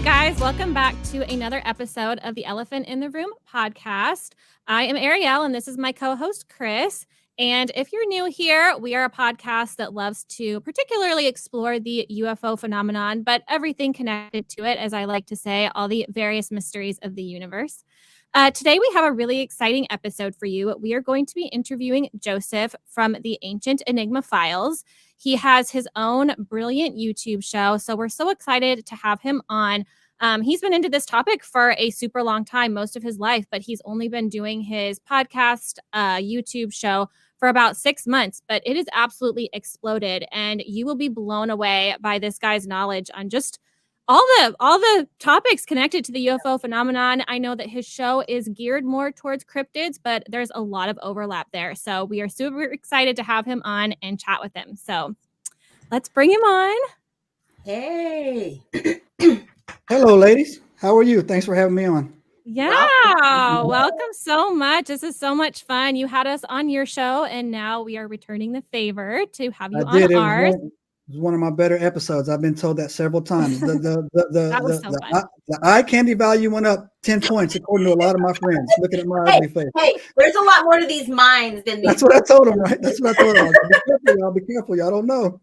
guys, welcome back to another episode of the Elephant in the Room podcast. I am Ariel, and this is my co-host, Chris. And if you're new here, we are a podcast that loves to particularly explore the UFO phenomenon, but everything connected to it, as I like to say, all the various mysteries of the universe. Today, we have a really exciting episode for you. We are going to be interviewing Joseph from the Ancient Enigma Files. He has his own brilliant YouTube show, so we're so excited to have him on. He's been into this topic for a super long time, most of his life, but he's only been doing his podcast, YouTube show for about 6 months, but it has absolutely exploded, and you will be blown away by this guy's knowledge on just all the topics connected to the UFO phenomenon. I know that his show is geared more towards cryptids, but there's a lot of overlap there. So we are super excited to have him on and chat with him. So let's bring him on. Hey. Hello, ladies. How are you? Thanks for having me on. Yeah, welcome so much. This is so much fun. You had us on your show, and now we are returning the favor to have you on ours. It was one of my better episodes. I've been told that several times. The eye candy value went up 10 points according to a lot of my friends. Looking at my ugly face. Hey, there's a lot more to these minds than these. That's what I told them, right? That's what I told them. Be careful, y'all don't know.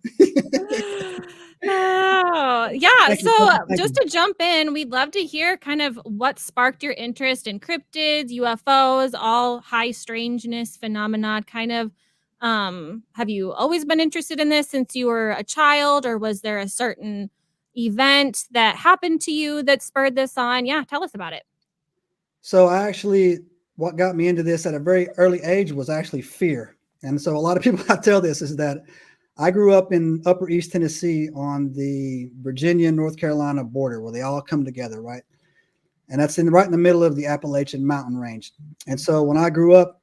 Oh, yeah. So just to jump in, we'd love to hear kind of what sparked your interest in cryptids, UFOs, all high strangeness phenomena. Kind of, have you always been interested in this since you were a child, or was there a certain event that happened to you that spurred this on? Yeah, tell us about it. So what got me into this at a very early age was actually fear. And so a lot of people I tell this is that I grew up in Upper East Tennessee on the Virginia-North Carolina border where they all come together, right? And that's right in the middle of the Appalachian Mountain Range. And so when I grew up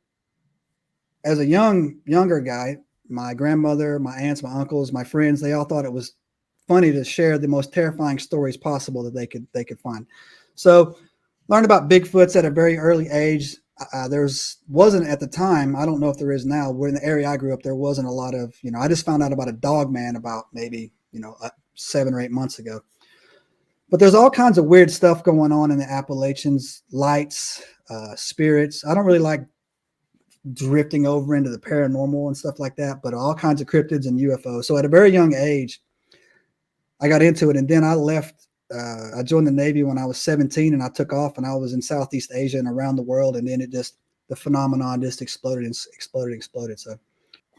as a younger guy, my grandmother, my aunts, my uncles, my friends, they all thought it was funny to share the most terrifying stories possible that they could find. So learned about Bigfoots at a very early age. Wasn't at the time, I don't know if there is now, where in the area I grew up, there wasn't a lot of, I just found out about a dog man about maybe, 7 or 8 months ago. But there's all kinds of weird stuff going on in the Appalachians, lights, spirits. I don't really like drifting over into the paranormal and stuff like that, but all kinds of cryptids and UFOs. So at a very young age, I got into it, and then I left. I joined the Navy when I was 17, and I took off, and I was in Southeast Asia and around the world. And then the phenomenon just exploded. So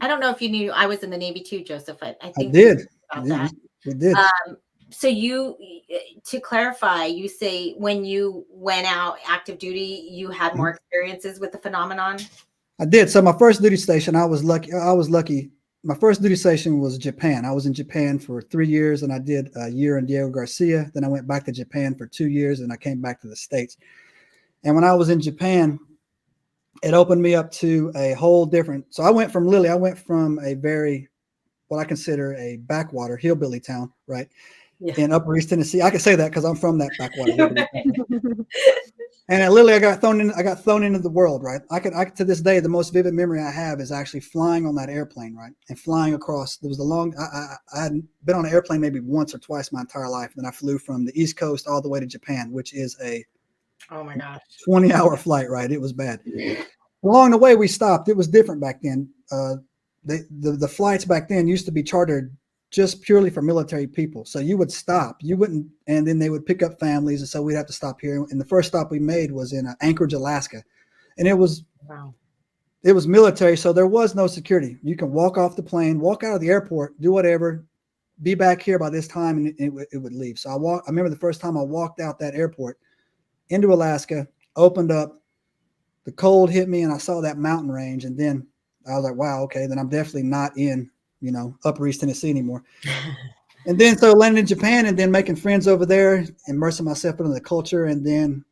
I don't know if you knew I was in the Navy too, Joseph. I think I did. We did. So to clarify, you say when you went out active duty, you had more experiences with the phenomenon? I did. So my first duty station, I was lucky. My first duty station was Japan. I was in Japan for 3 years, and I did a year in Diego Garcia. Then I went back to Japan for 2 years, and I came back to the States. And when I was in Japan, it opened me up to a whole different. So I went from a very, what I consider a backwater hillbilly town, right? Yeah. In Upper East Tennessee. I can say that because I'm from that backwater. And I got thrown into the world, right? I to this day, the most vivid memory I have is actually flying on that airplane, right? And flying across. There was I hadn't been on an airplane maybe once or twice my entire life. And then I flew from the East Coast all the way to Japan, which is a 20-hour flight, right? It was bad. Along the way, we stopped. It was different back then. The flights back then used to be chartered just purely for military people. So you would stop, and then they would pick up families. And so we'd have to stop here. And the first stop we made was in Anchorage, Alaska. And it was military. So there was no security. You can walk off the plane, walk out of the airport, do whatever, be back here by this time, and it would leave. So I remember the first time I walked out that airport into Alaska, opened up, the cold hit me, and I saw that mountain range. And then I was like, wow, okay, then I'm definitely not in Upper East Tennessee anymore. And then so landing in Japan and then making friends over there, immersing myself into the culture. And then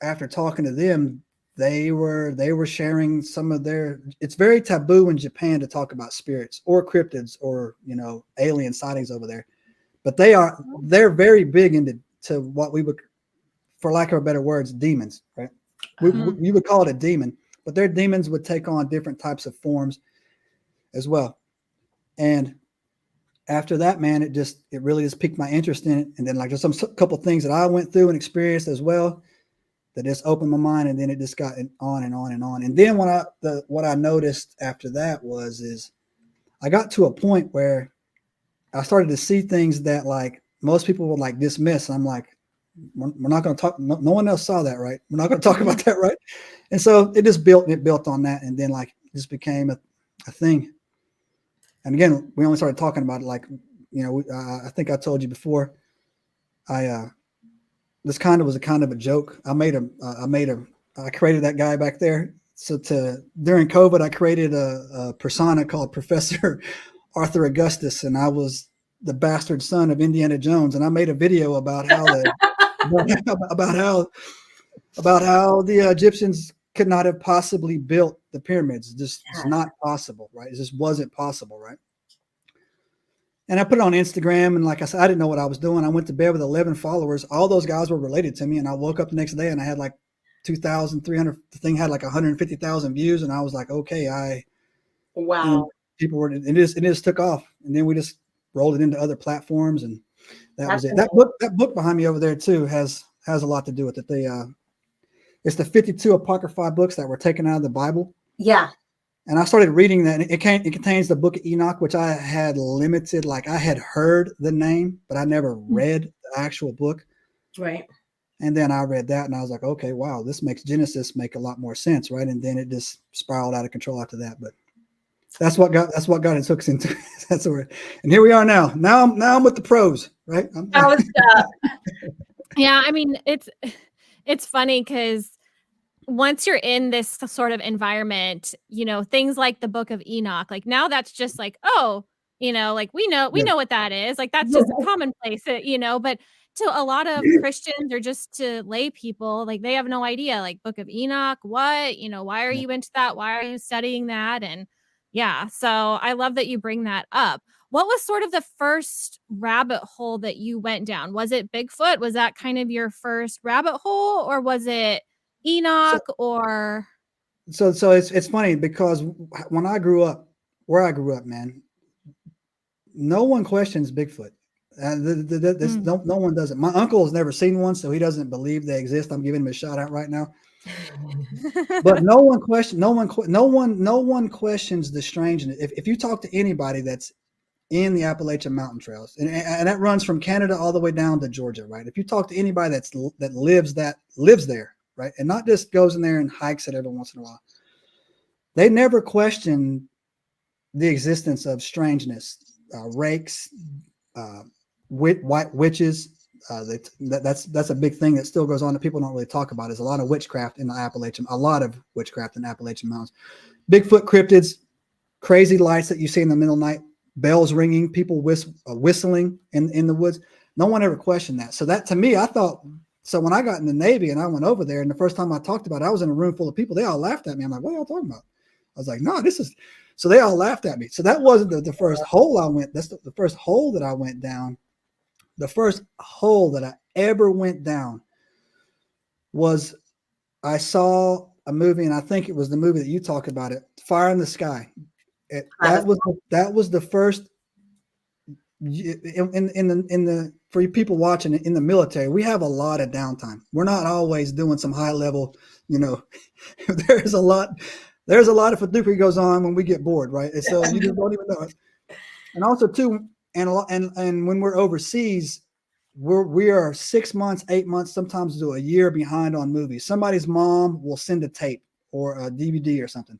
after talking to them, they were sharing some of it's very taboo in Japan to talk about spirits or cryptids or, alien sightings over there. But they're very big into what we would, for lack of better words, demons, right? We would call it a demon, but their demons would take on different types of forms as well. And after that, man, it really just piqued my interest in it. And then like there's some couple of things that I went through and experienced as well that just opened my mind. And then it just got on and on and on. And then what I noticed after that is I got to a point where I started to see things that like most people would like dismiss. I'm like, we're not going to talk. No one else saw that, right? We're not going to talk about that, right? And so it just built on that. And then like it just became a thing. And again, we only started talking about it like, you know, I think I told you before. This was a kind of a joke. I created that guy back there. So during COVID, I created a persona called Professor Arthur Augustus, and I was the bastard son of Indiana Jones. And I made a video about how about how the Egyptians could not have possibly built the pyramids. It's not possible, right? It just wasn't possible, right? And I put it on Instagram, and like I said, I didn't know what I was doing. I went to bed with 11 followers. All those guys were related to me, and I woke up the next day and I had like 2,300. The thing had like 150,000 views, and I was like, okay, wow. People were, it just took off, and then we just rolled it into other platforms, and was it. That book behind me over there too has a lot to do with it. It's the 52 apocryphal books that were taken out of the Bible. Yeah. And I started reading that. It contains the Book of Enoch, which I had limited, like I had heard the name, but I never read the actual book. Right. And then I read that and I was like, okay, wow, this makes Genesis make a lot more sense, right? And then it just spiraled out of control after that. But that's what got us hooked into. That's where, and here we are now. Now I'm with the pros, right? Yeah, I mean, it's funny because once you're in this sort of environment, you know, things like the Book of Enoch, like now that's just like, oh, you know, like we know what that is. Like that's just a commonplace, you know, but to a lot of Christians or just to lay people, like they have no idea, like Book of Enoch, what, you know, why are you into that? Why are you studying that? And yeah, so I love that you bring that up. What was sort of the first rabbit hole that you went down? Was it Bigfoot? Was that kind of your first rabbit hole, or was it Enoch So it's funny because when I grew up, where I grew up, man, no one questions Bigfoot. No one does it. My uncle has never seen one, so he doesn't believe they exist. I'm giving him a shout out right now. But no one questions the strangeness. If you talk to anybody that's in the Appalachian Mountain Trails, and that runs from Canada all the way down to Georgia, right? If you talk to anybody that lives there, right, and not just goes in there and hikes it every once in a while, they never question the existence of strangeness, rakes, white witches. That's a big thing that still goes on that people don't really talk about. There's a lot of witchcraft in the Appalachian Mountains. Bigfoot, cryptids, crazy lights that you see in the middle of the night, bells ringing, people whistling in the woods. No one ever questioned that. So that, to me, I thought, so when I got in the Navy and I went over there, and the first time I talked about it, I was in a room full of people. They all laughed at me. I'm like, what are y'all talking about? I was like, no, so they all laughed at me. So that wasn't the first hole I went. That's the first hole that I went down. The first hole that I ever went down was I saw a movie, and I think it was the movie that you talk about it, Fire in the Sky. That was the first for you people watching it in the military. We have a lot of downtime. We're not always doing some high level, you know, there's a lot of Fadupi goes on when we get bored, right? And so you just don't even know it. And also too, and when we're overseas, we are 6 months, 8 months, sometimes to a year behind on movies. Somebody's mom will send a tape or a DVD or something.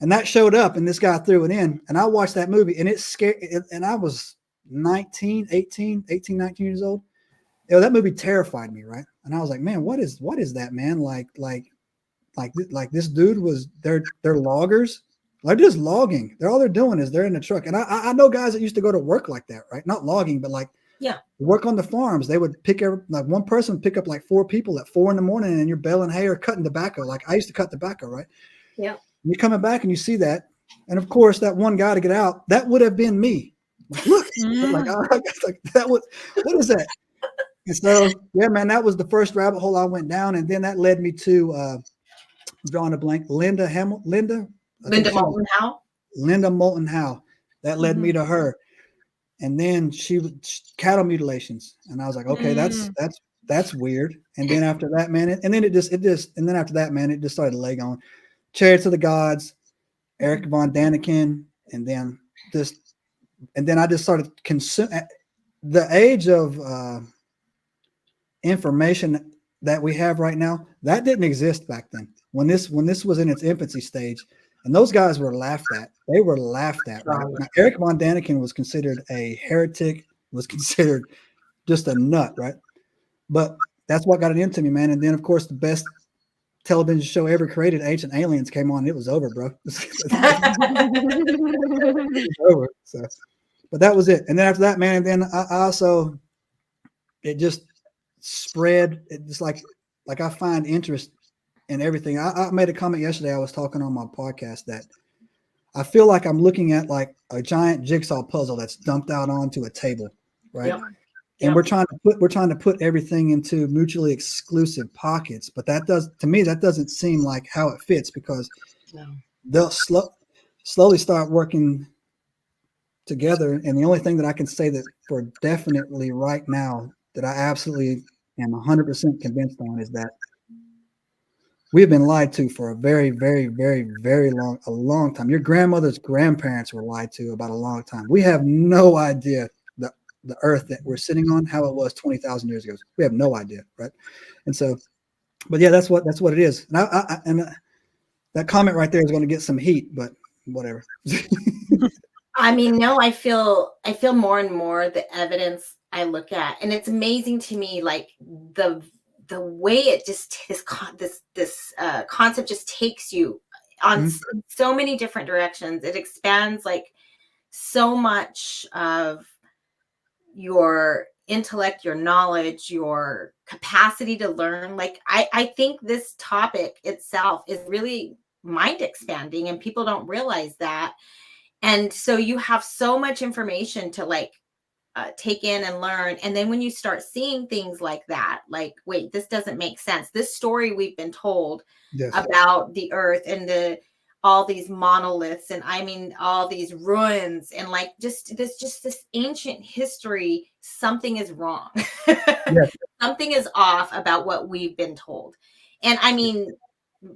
And that showed up, and this guy threw it in, and I watched that movie, and it scared, and I was 19 years old. You know, that movie terrified me, right? And I was like, man, what is that, man? Like this dude was, they're loggers. Like just logging. All they're doing is they're in the truck. And I know guys that used to go to work like that, right? Not logging, but like work on the farms. They would one person would pick up like 4 people at 4 a.m, and you're baling hay or cutting tobacco. Like I used to cut tobacco, right? Yeah. You're coming back and you see that. And of course, that one guy to get out, that would have been me. Like, look, what is that? And so, yeah, man, that was the first rabbit hole I went down. And then that led me to, drawing a blank, Linda Moulton Howe. That led me to her. And then cattle mutilations. And I was like, okay, that's weird. And then after that, man, and then after that, man, it just started to leg on Chariots of the Gods, Eric von Daniken, and then I just started consuming the age of information that we have right now. That didn't exist back then when this was in its infancy stage, and those guys were laughed at. They were laughed at. Right? Now, Eric von Daniken was considered a heretic, was considered just a nut, right? But that's what got it into me, man. And then, of course, the best television show ever created, Ancient Aliens, came on. It was over, bro. It was over. So, but that was it. And then after that, man, and then I also, it just spread. It just like I find interest in everything. I made a comment yesterday. I was talking on my podcast that I feel like I'm looking at like a giant jigsaw puzzle that's dumped out onto a table, right? Yep. And we're trying to put everything into mutually exclusive pockets, but that doesn't seem like how it fits, because they'll slowly start working together. And the only thing that I can say that for definitely right now that I absolutely am 100% convinced on is that we've been lied to for a very, very, very, very long time. Your grandmother's grandparents were lied to about a long time. We have no idea the earth that we're sitting on, how it was 20,000 years ago. We have no idea, right? And so, but yeah, that's what it is. And that comment right there is going to get some heat, but whatever. I mean, no, I feel more and more the evidence I look at, and it's amazing to me, like the way it just this concept just takes you on so many different directions. It expands like so much of your intellect, your knowledge, your capacity to learn. Like I think this topic itself is really mind expanding, and people don't realize that. And so you have so much information to like take in and learn. And then when you start seeing things like that, like, wait, this doesn't make sense. This story we've been told about the earth and all these monoliths, and I mean all these ruins, and like just this ancient history, something is wrong. Something is off about what we've been told. And I mean,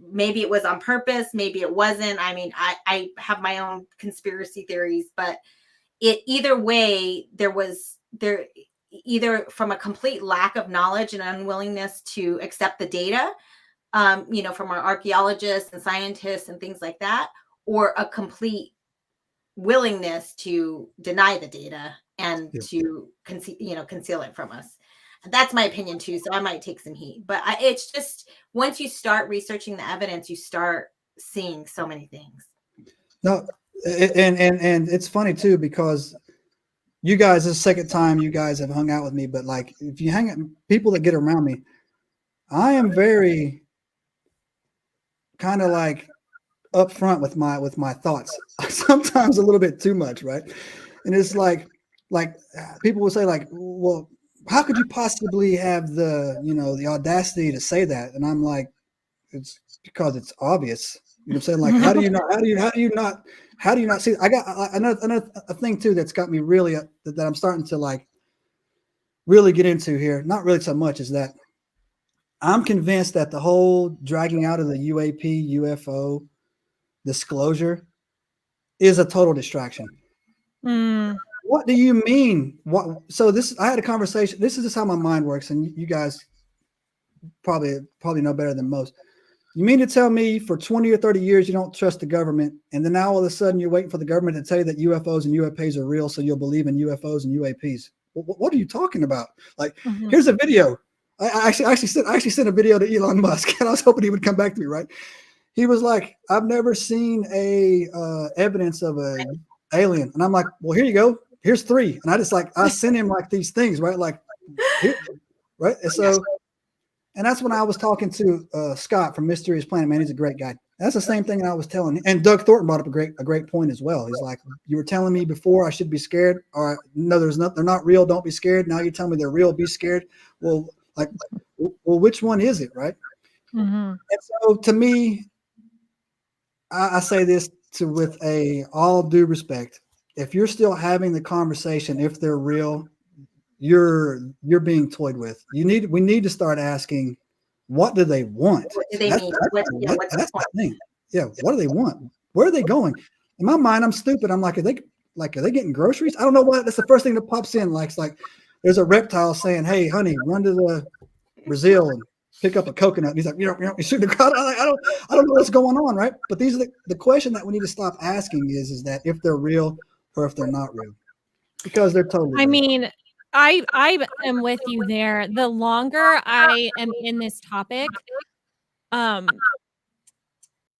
maybe it was on purpose, maybe it wasn't. I mean, I have my own conspiracy theories, but either way, there either from a complete lack of knowledge and unwillingness to accept the data, from our archaeologists and scientists and things like that, or a complete willingness to deny the data and to conceal it from us. That's my opinion too. So I might take some heat, but it's just, once you start researching the evidence, you start seeing so many things. No, and it's funny too, because you guys, this is the second time you guys have hung out with me, but like if you hang out, people that get around me, I am very kind of like upfront with my thoughts. Sometimes a little bit too much, right? And it's like people will say like, well, how could you possibly have the audacity to say that? And I'm like, it's because it's obvious. You know what I'm saying? Like, how do you not see? I got another thing too that's got me really that I'm starting to like really get into here. Not really so much is that I'm convinced that the whole dragging out of the UAP UFO disclosure is a total distraction. What do you mean? So I had a conversation. This is just how my mind works, and you guys probably know better than most. You mean to tell me for 20 or 30 years you don't trust the government, and then now all of a sudden you're waiting for the government to tell you that UFOs and UAPs are real, so you'll believe in UFOs and UAPs? What are you talking about? Like, here's a video. I actually sent a video to Elon Musk, and I was hoping he would come back to me. Right? He was like, "I've never seen a evidence of a alien," and I'm like, "Well, here you go. Here's 3." And I sent him like these things, right? Like, here, right? And so. And that's when I was talking to Scott from Mysterious Planet. Man, he's a great guy. That's the same thing I was telling. And Doug Thornton brought up a great point as well. He's like, you were telling me before I should be scared. Or no, they're not real. Don't be scared. Now you're telling me they're real. Be scared. Well, which one is it, right? And so to me, I say this with all due respect. if you're still having the conversation, if they're real, you're being toyed with. We need to start asking, what do they want? What do they That's, mean? that's, What's the that's the point? thing. Yeah, what do they want? Where are they going? In my mind, I'm stupid. I'm like, are they getting groceries? I don't know what. That's the first thing that pops in. Like, it's like there's a reptile saying, "Hey, honey, run to the Brazil and pick up a coconut." And he's like, you shoot the crowd. I don't know what's going on, right? But these are the question that we need to stop asking is that if they're real or if they're not real, because they're totally. I real. mean, I am with you there. The longer I am in this topic,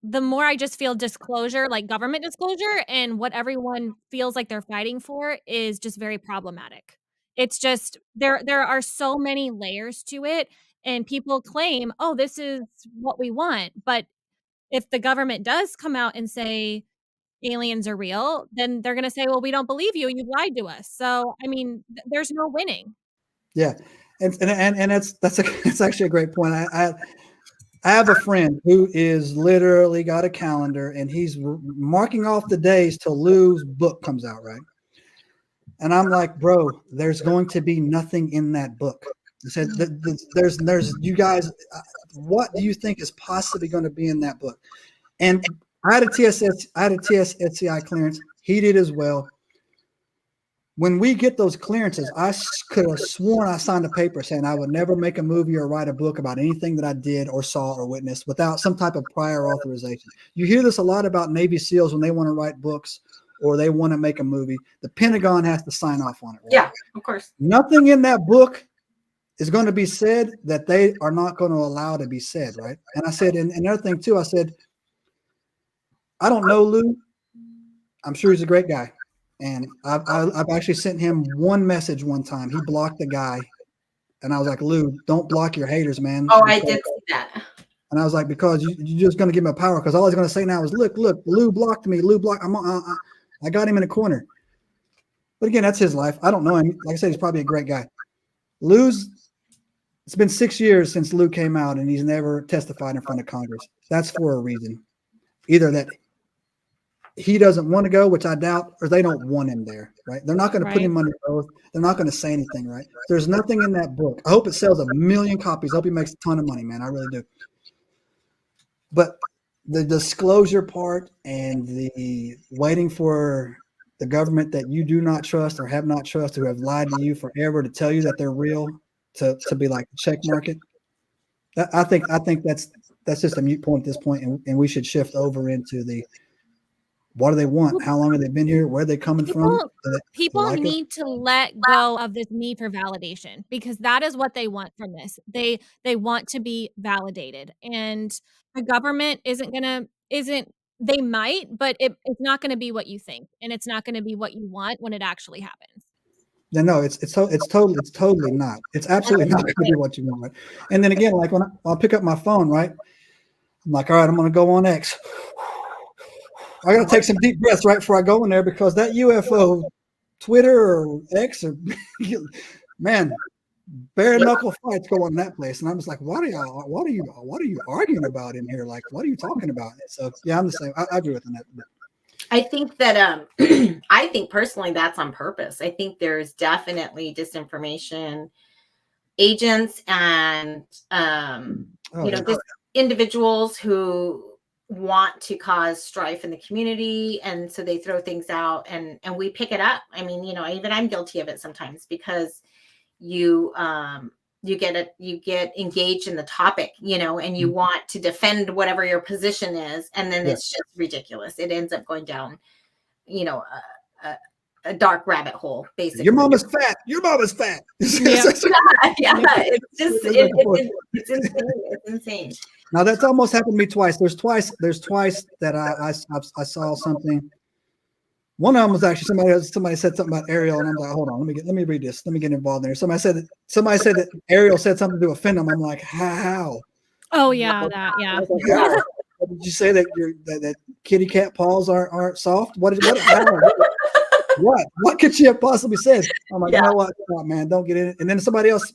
the more I just feel disclosure, like government disclosure, and what everyone feels like they're fighting for is just very problematic. It's just there are so many layers to it, and people claim, "Oh, this is what we want." But if the government does come out and say aliens are real, then they're gonna say, "Well, we don't believe you. You lied to us." So, I mean, there's no winning. Yeah, and that's actually a great point. I have a friend who is literally got a calendar and he's marking off the days till Lue's book comes out, right? And I'm like, bro, there's going to be nothing in that book. I said, there's you guys, what do you think is possibly going to be in that book? And I had a TSSCI clearance. He did as well. When we get those clearances, I could have sworn I signed a paper saying I would never make a movie or write a book about anything that I did or saw or witnessed without some type of prior authorization. You hear this a lot about Navy SEALs when they want to write books or they want to make a movie. The Pentagon has to sign off on it. Right? Yeah, of course. Nothing in that book is going to be said that they are not going to allow to be said, right? And I said, and another thing too, I said, I don't know Lue. I'm sure he's a great guy. And I've actually sent him one message one time. He blocked the guy. And I was like, Lue, don't block your haters, man. Oh, I did see that. And I was like, because you're just going to give him a power. Because all he's going to say now is, look, Lue blocked me. Lue blocked. I got him in a corner. But again, that's his life. I don't know him. Like I said, he's probably a great guy. It's been 6 years since Lue came out and he's never testified in front of Congress. That's for a reason. Either that he doesn't want to go, which I doubt, or they don't want him there, right? They're not going to put him under oath. They're not going to say anything, right? There's nothing in that book. I hope it sells 1 million copies. I hope he makes a ton of money, man. I really do. But the disclosure part and the waiting for the government that you do not trust or have not trust, who have lied to you forever to tell you that they're real, to be like check market. I think that's just a mute point at this point, and we should shift over into the what do they want? How long have they been here? Where are they coming from? People need to let go of this need for validation because that is what they want from this. They want to be validated, and the government they might, but it's not going to be what you think, and it's not going to be what you want when it actually happens. No, it's totally not. It's absolutely not going to be what you want. Right? And then again, like when I'll pick up my phone, right? I'm like, all right, I'm going to go on X. I got to take some deep breaths right before I go in there because that UFO Twitter or X or man, bare knuckle fights go on in that place. And I'm just like, what are you arguing about in here? Like, what are you talking about? So yeah, I'm the same. I agree with that. I think that I think personally that's on purpose. I think there's definitely disinformation agents and just individuals who want to cause strife in the community, and so they throw things out and we pick it up. I mean, even I'm guilty of it sometimes because you get engaged in the topic, and you want to defend whatever your position is, and then it's just ridiculous. It ends up going down, a dark rabbit hole, basically. Your mama's fat. Your mama's fat. Yeah. It's just it's insane. It's insane. Now that's almost happened to me twice. There's twice that I saw something. One of them was actually somebody said something about Ariel, and I'm like, hold on, let me read this. Let me get involved there. Somebody said that Ariel said something to offend them. I'm like, how? Oh yeah, yeah. Did you say that that kitty cat paws aren't soft? What could she have possibly said? I'm like, you know what, come on, man, don't get in it. And then somebody else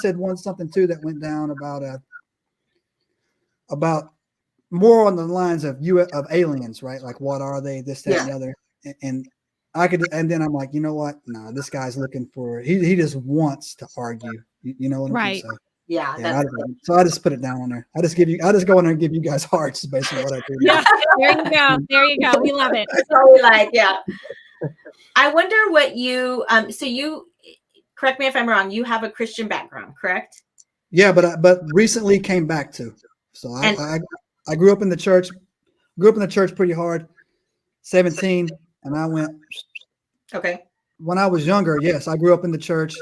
said something too that went down about more on the lines of aliens, right? Like, what are they? This, that, and the other. And and then I'm like, you know what? No, this guy's looking for, he just wants to argue. You know what I mean? Right. So, Yeah, yeah, so I just put it down on there. I just go in there and give you guys hearts, basically what I do. Yeah, there you go. There you go. We love it. that's all we like. Yeah. I wonder what you so you, correct me if I'm wrong, you have a Christian background, correct? Yeah, but recently came back to. So I grew up in the church, pretty hard, 17, and I went. Okay. When I was younger, yes, I grew up in the church,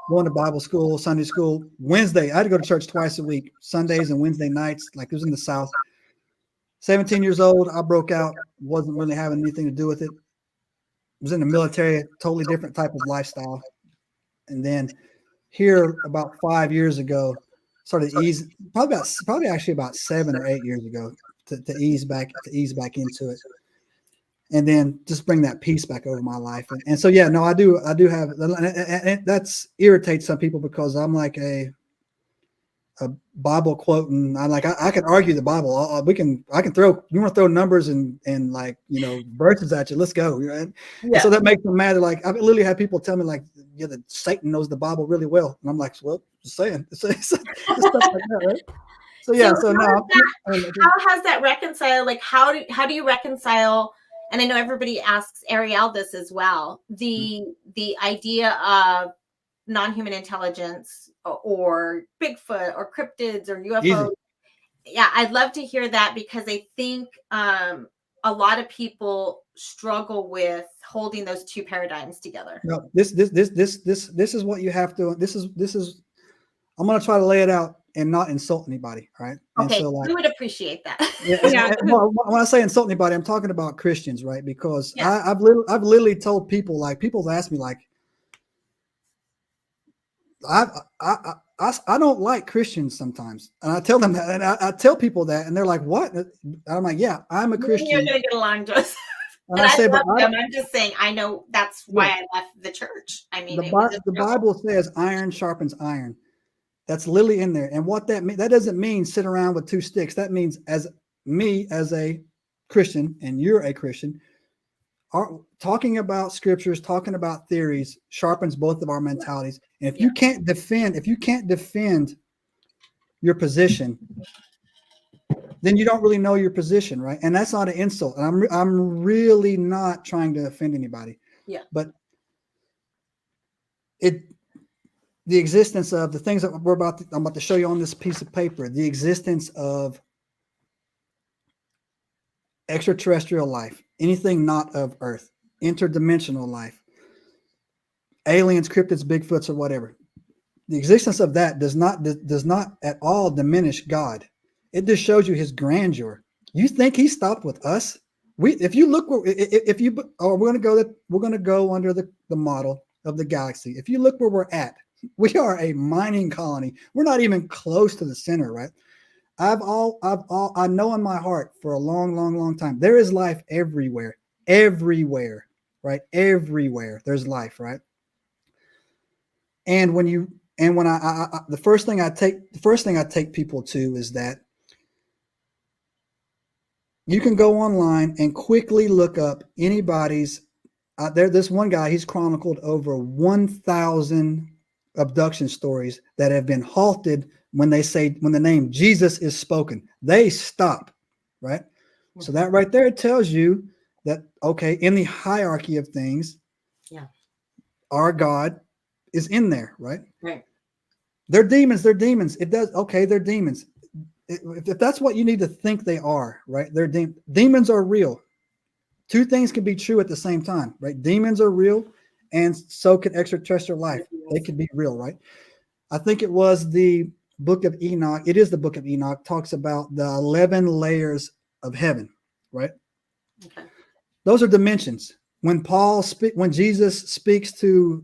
going to Bible school, Sunday school. Wednesday, I had to go to church twice a week, Sundays and Wednesday nights, like it was in the South. 17 years old, I broke out, wasn't really having anything to do with it. Was in the military, totally different type of lifestyle. And then here about 5 years ago, started ease, probably actually about 7 or 8 years ago to ease back into it. And then just bring that peace back over my life. And so, yeah, no, I do have, and that's irritates some people because I'm like a Bible quoting. I'm like, I can argue the Bible. I can throw, you want to throw numbers and like, verses at you. Let's go. And so that makes them mad. Like, I've literally had people tell me like, yeah, that Satan knows the Bible really well. And I'm like, well, just saying. Stuff like that, right? So yeah, so now how has that reconciled? Like, how do you reconcile? And I know everybody asks Ariel this as well. The idea of non-human intelligence or Bigfoot or cryptids or UFOs. Easy. Yeah, I'd love to hear that because I think a lot of people struggle with holding those two paradigms together. No, this is what you have to. This is. I'm going to try to lay it out and not insult anybody, right? Okay, and so, like, we would appreciate that. When I say insult anybody, I'm talking about Christians, right? Because I've literally told people, like, people ask me, like, I don't like Christians sometimes, and I tell them that, and I tell people that, and they're like, "What?" And I'm like, "Yeah, I'm a Christian." You're going to get along, Joseph. And I say, but I'm just saying, I know that's why I left the church. I mean, the Bible says iron sharpens iron. That's literally in there. And what that means, that doesn't mean sit around with two sticks. That means as me as a Christian and you're a Christian, talking about scriptures, talking about theories sharpens both of our mentalities. And if you can't defend your position, then you don't really know your position, right? And that's not an insult. And I'm really not trying to offend anybody. Yeah. But the existence of the things that I'm about to show you on this piece of paper, the existence of extraterrestrial life, anything not of Earth, interdimensional life, aliens, cryptids, Bigfoots, or whatever. The existence of that does not at all diminish God. It just shows you his grandeur. You think he stopped with us? We're going to go under the model of the galaxy. If you look where we're at, we are a mining colony. We're not even close to the center, right? I know in my heart for a long, long, long time, there is life everywhere, right? Everywhere there's life, right? And when the first thing I take people to is that you can go online and quickly look up anybody's. This one guy, he's chronicled over 1,000 abduction stories that have been halted when the name Jesus is spoken. They stop, right? Mm-hmm. So that right there tells you that, okay, in the hierarchy of things, our God is in there, right? Right. They're demons. They're demons. If that's what you need to think they are, right? Demons are real. Two things can be true at the same time, right? Demons are real, and so can extraterrestrial life. They could be real, right? I think it was the Book of Enoch. It is the Book of Enoch. Talks about the 11 layers of heaven, right? Okay. Those are dimensions. When Jesus speaks to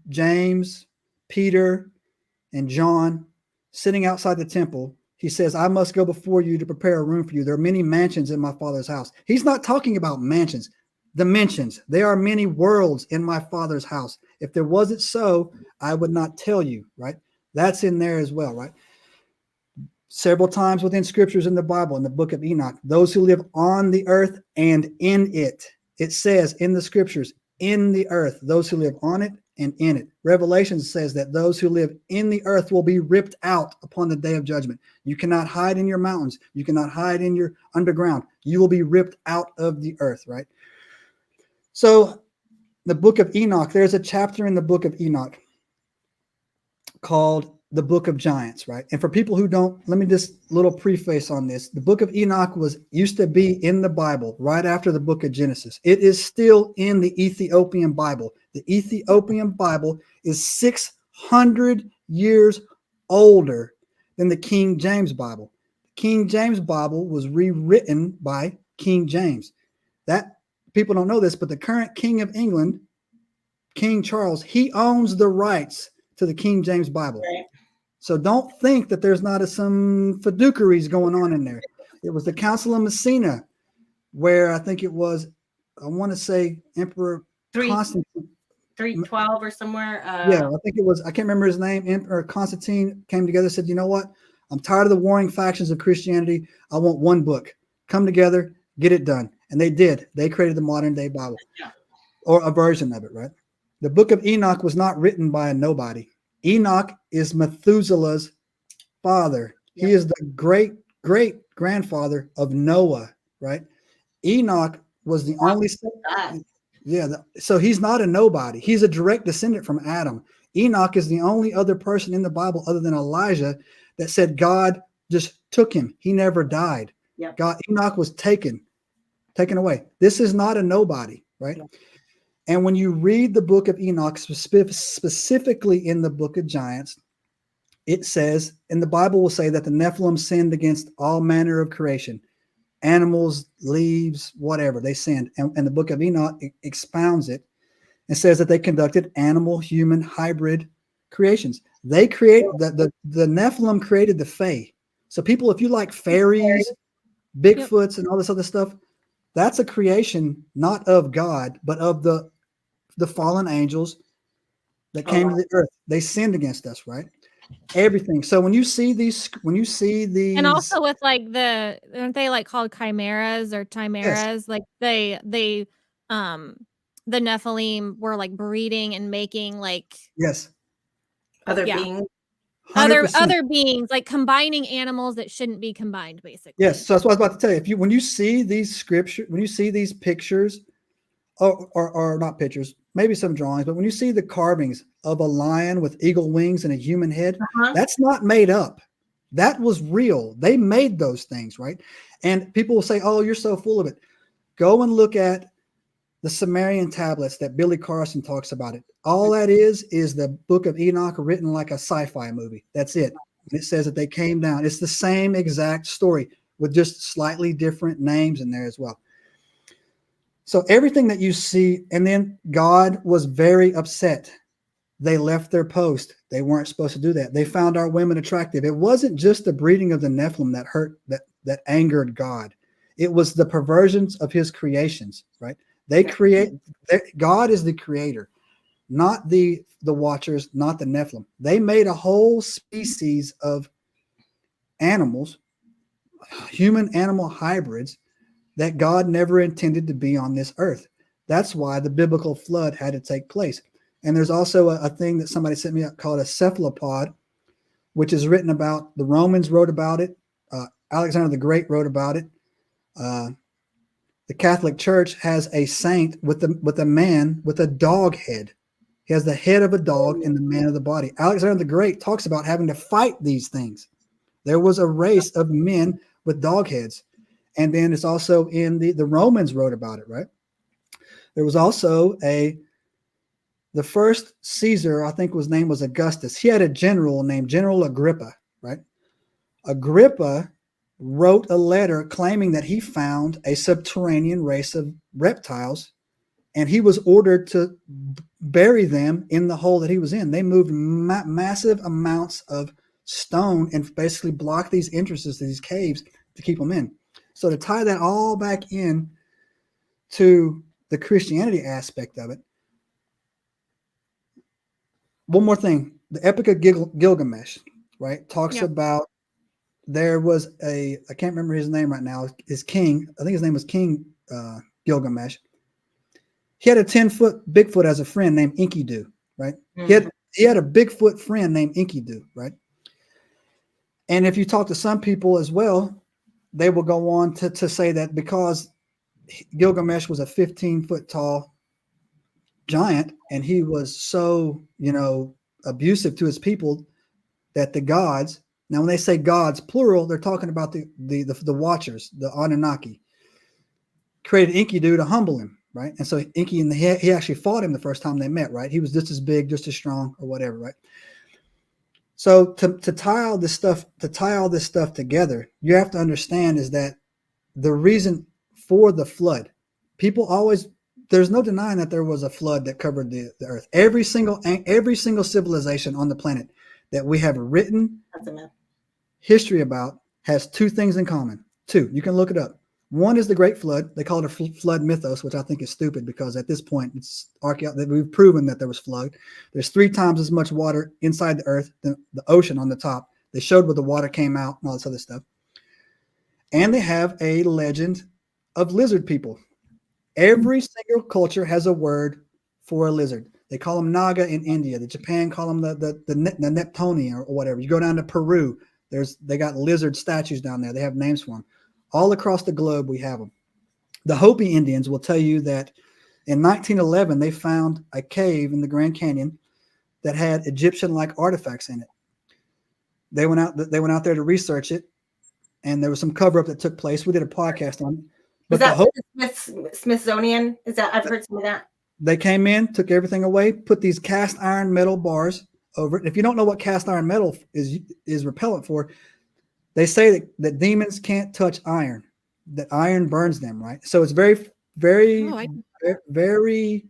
James, Peter, and John sitting outside the temple, he says, I must go before you to prepare a room for you. There are many mansions in my Father's house. He's not talking about mansions, dimensions. There are many worlds in my Father's house. If there wasn't so, I would not tell you, right? That's in there as well, right? Several times within scriptures in the Bible, in the Book of Enoch, those who live on the earth and in it. It says in the scriptures, in the earth, those who live on it and in it. Revelation says that those who live in the earth will be ripped out upon the day of judgment. You cannot hide in your mountains. You cannot hide in your underground. You will be ripped out of the earth, right? So the Book of Enoch, there's a chapter in the Book of Enoch called the Book of Giants, right? And for people who don't, let me just little preface on this. The Book of Enoch used to be in the Bible right after the Book of Genesis. It is still in the Ethiopian Bible. The Ethiopian Bible is 600 years older than the King James Bible. The King James Bible was rewritten by King James. That people don't know this, but the current King of England, King Charles, he owns the rights to the King James Bible. Right. So don't think that there's not some fiduciaries going on in there. It was the Council of Messina, where I think it was, I want to say Emperor Constantine. 312 or somewhere. Yeah, I think it was, I can't remember his name. Emperor Constantine came together and said, you know what? I'm tired of the warring factions of Christianity. I want one book. Come together, get it done. And they did. They created the modern day Bible, or a version of it, right? The Book of Enoch was not written by a nobody. Enoch is Methuselah's father. He is the great grandfather of Noah, right? Enoch was the only son. Yeah, so he's not a nobody. He's a direct descendant from Adam. Enoch is the only other person in the Bible other than Elijah that said God just took him. He never died. Yep. Enoch was taken away. This is not a nobody, right? Yep. And when you read the Book of Enoch, specifically in the Book of Giants, it says, and the Bible will say that the Nephilim sinned against all manner of creation, animals, leaves, whatever, they sinned. And the Book of Enoch expounds it and says that they conducted animal, human, hybrid creations. They create, the Nephilim created the Fae. So people, if you like fairies, Bigfoots, and all this other stuff, that's a creation not of God, but of the fallen angels that came to the earth. They sinned against us, right? Everything. So when you see these, and also with like aren't they like called chimeras or chimeras? Yes. Like the Nephilim were like breeding and making like other beings. 100%. Other beings, like combining animals that shouldn't be combined, basically. Yes, so that's what I was about to tell you. When you see these scriptures, when you see these pictures, or not pictures, maybe some drawings, but when you see the carvings of a lion with eagle wings and a human head, that's not made up. That was real. They made those things, right? And people will say, "Oh, you're so full of it." Go and look at the Sumerian tablets that Billy Carson talks about it. All that is the Book of Enoch written like a sci-fi movie. That's it. And it says that they came down. It's the same exact story with just slightly different names in there as well. So everything that you see, and then God was very upset. They left their post. They weren't supposed to do that. They found our women attractive. It wasn't just the breeding of the Nephilim that hurt, that angered God. It was the perversions of his creations, right? God is the creator, not the watchers, not the Nephilim. They made a whole species of animals, human animal hybrids, that God never intended to be on this earth. That's why the biblical flood had to take place. And there's also a thing that somebody sent me up called a cephalopod, which is written about. The Romans wrote about it. Alexander the Great wrote about it. The Catholic Church has a saint with a man with a dog head. He has the head of a dog and the man of the body. Alexander the Great talks about having to fight these things. There was a race of men with dog heads. And then it's also in the Romans wrote about it, right? There was also the first Caesar, I think his name was Augustus. He had a general named General Agrippa, right? Agrippa wrote a letter claiming that he found a subterranean race of reptiles, and he was ordered to bury them in the hole that he was in. They moved massive amounts of stone and basically blocked these entrances to these caves to keep them in. So to tie that all back in to the Christianity aspect of it, one more thing, the Epic of Gilgamesh, right, talks about there was I can't remember his name right now, his king, I think his name was King Gilgamesh. He had a 10-foot Bigfoot as a friend named Enkidu, right? Mm-hmm. He had a Bigfoot friend named Enkidu, right? And if you talk to some people as well, they will go on to say that because Gilgamesh was a 15-foot tall giant and he was so, abusive to his people, that the gods, now when they say gods plural, they're talking about the watchers, the Anunnaki, created Enkidu to humble him, right? And so Enki he actually fought him the first time they met, right? He was just as big, just as strong, or whatever, right? So to tie all this stuff together, you have to understand is that the reason for the flood, there's no denying that there was a flood that covered the earth. Every single civilization on the planet that we have written history about has two things in common. Two, you can look it up. One is the Great Flood. They call it a flood mythos, which I think is stupid because at this point it's that we've proven that there was flood. There's 3 times as much water inside the earth than the ocean on the top. They showed where the water came out and all this other stuff. And they have a legend of lizard people. Every single culture has a word for a lizard. They call them Naga in India. The Japan call them the Neptuni or whatever. You go down to Peru, they got lizard statues down there. They have names for them. All across the globe, we have them. The Hopi Indians will tell you that in 1911, they found a cave in the Grand Canyon that had Egyptian-like artifacts in it. They went out there to research it, and there was some cover-up that took place. We did a podcast on it. Was that the Smithsonian? Is that, I've heard some of that. They came in, took everything away, put these cast iron metal bars over it. If you don't know what cast iron metal is repellent for, they say that demons can't touch iron, that iron burns them, right? So it's very, very, very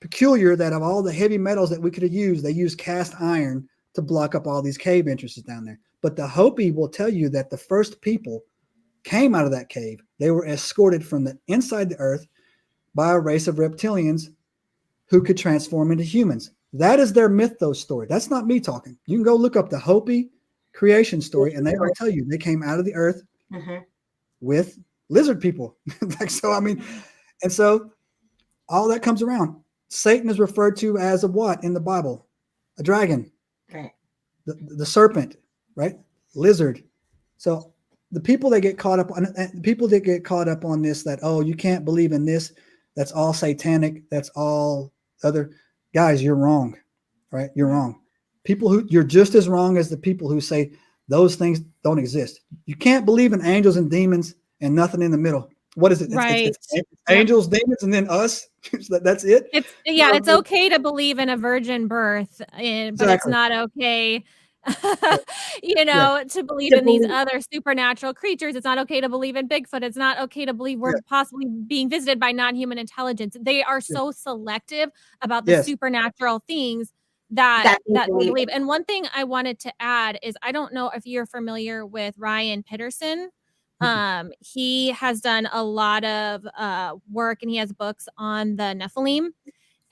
peculiar that of all the heavy metals that we could have used, they used cast iron to block up all these cave entrances down there. But the Hopi will tell you that the first people came out of that cave. They were escorted from the inside the earth by a race of reptilians who could transform into humans. That is their mythos story. That's not me talking. You can go look up the Hopi creation story, and they will tell you they came out of the earth with lizard people. And so all that comes around. Satan is referred to as a what in the Bible? A dragon. Right. The serpent, right? Lizard. So the people that get caught up on this, that, oh, you can't believe in this, that's all satanic, that's all other, guys, you're wrong, right? You're wrong. You're just as wrong as the people who say those things don't exist. You can't believe in angels and demons and nothing in the middle. What is it? Right. It's angels, demons, and then us. That's it. It's okay to believe in a virgin birth, but it's not okay, to believe in these other supernatural creatures. It's not okay to believe in Bigfoot. It's not okay to believe we're possibly being visited by non-human intelligence. They are so selective about the supernatural things that they believe. And one thing I wanted to add is, I don't know if you're familiar with Ryan Pitterson. He has done a lot of work, and he has books on the Nephilim.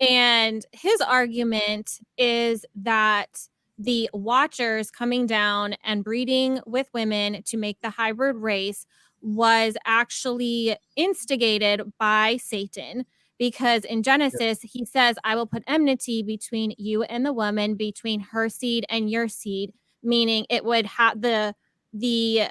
And his argument is that the Watchers coming down and breeding with women to make the hybrid race was actually instigated by Satan. Because in Genesis, he says, I will put enmity between you and the woman, between her seed and your seed, meaning it would have the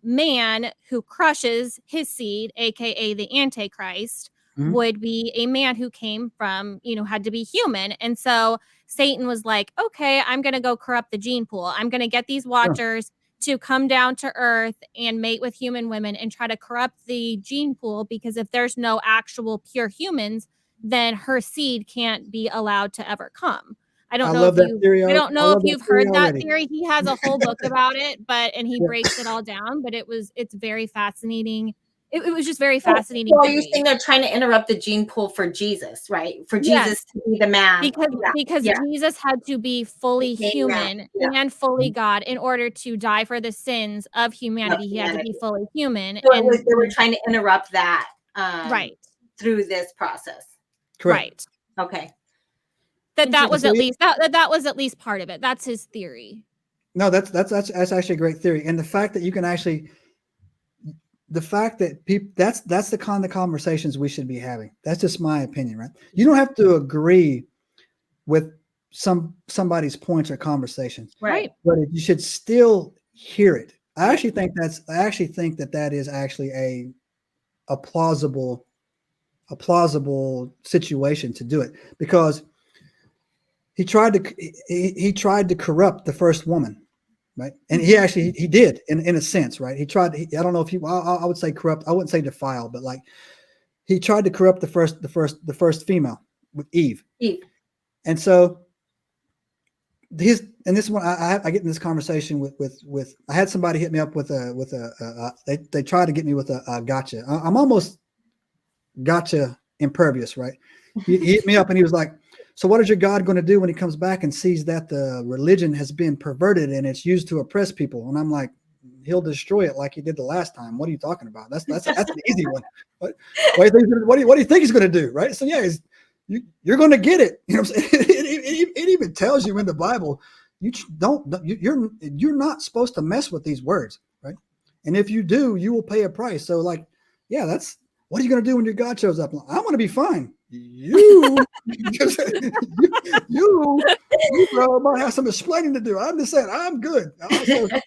man who crushes his seed, aka the Antichrist, would be a man who came from, had to be human. And so Satan was like, okay, I'm going to go corrupt the gene pool. I'm going to get these Watchers to come down to earth and mate with human women and try to corrupt the gene pool, because if there's no actual pure humans, then her seed can't be allowed to ever come. I don't know if you've heard that theory. He has a whole book about it, and he breaks it all down, but it's very fascinating. It was just very fascinating. Well, you're saying they're trying to interrupt the gene pool for Jesus, right? For Jesus to be the man. Because Jesus had to be fully human and fully God in order to die for the sins of humanity. He had to be fully human. So they were trying to interrupt that through this process. Correct. Right. Okay. That was at least part of it. That's his theory. No, that's actually a great theory. And the fact that you can actually, the fact that people, that's the kind of conversations we should be having. That's just my opinion, right? You don't have to agree with somebody's points or conversations, Right. but you should still hear it. I actually think that is actually a plausible situation to do it, because he tried to corrupt the first woman, right? And he did in a sense, right? I don't know if I would say corrupt. I wouldn't say defile, but like he tried to corrupt the first female with Eve. And so this one, I get in this conversation with I had somebody hit me up with they tried to get me with a gotcha. I'm almost gotcha impervious, right? He hit me up and he was like, so what is your God going to do when he comes back and sees that the religion has been perverted and it's used to oppress people? And I'm like, he'll destroy it like he did the last time. What are you talking about? That's an easy one. What do you think he's going to do? Right. So yeah, you're going to get it. You know what I'm saying? It even tells you in the Bible, you're not supposed to mess with these words. Right. And if you do, you will pay a price. So like, yeah, what are you going to do when your God shows up? I'm going to be fine. You bro, might have some explaining to do. I'm just saying, I'm good. But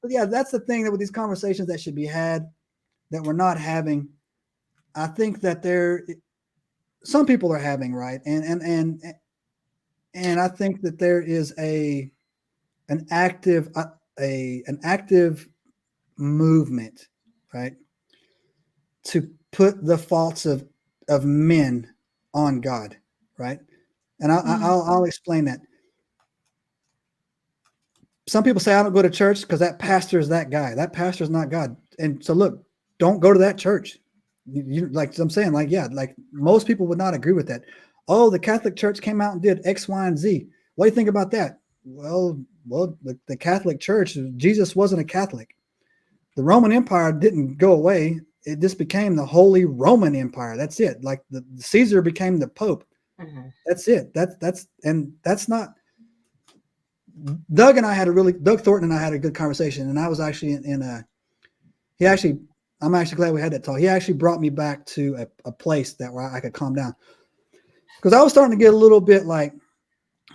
yeah, that's the thing that with these conversations that should be had that we're not having. I think that some people are having, right, and I think that there is an active movement, right, to put the faults of men on God, right? And I'll explain that. Some people say I don't go to church because that pastor is that guy. That pastor is not God. And so look, don't go to that church. You like I'm saying, like, yeah, like most people would not agree with that. Oh, the Catholic Church came out and did X, Y, and Z. What do you think about that? Well, the Catholic Church, Jesus wasn't a Catholic. The Roman Empire didn't go away. It just became the Holy Roman Empire. That's it. Like the Caesar became the Pope. Mm-hmm. That's it. That's not. Doug Thornton and I had a good conversation, and I was actually I'm actually glad we had that talk. He actually brought me back to a place where I could calm down, because I was starting to get a little bit like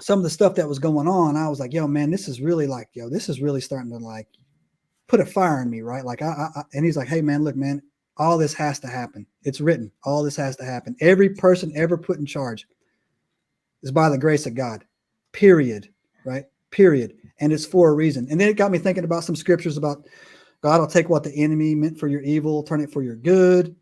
some of the stuff that was going on. I was like, yo, man, this is really starting to like put a fire in me, right? Like and he's like, hey man, look, man, all this has to happen. It's written. All this has to happen. Every person ever put in charge is by the grace of God, period, right? Period. And it's for a reason. And then it got me thinking about some scriptures about God will take what the enemy meant for your evil, turn it for your good.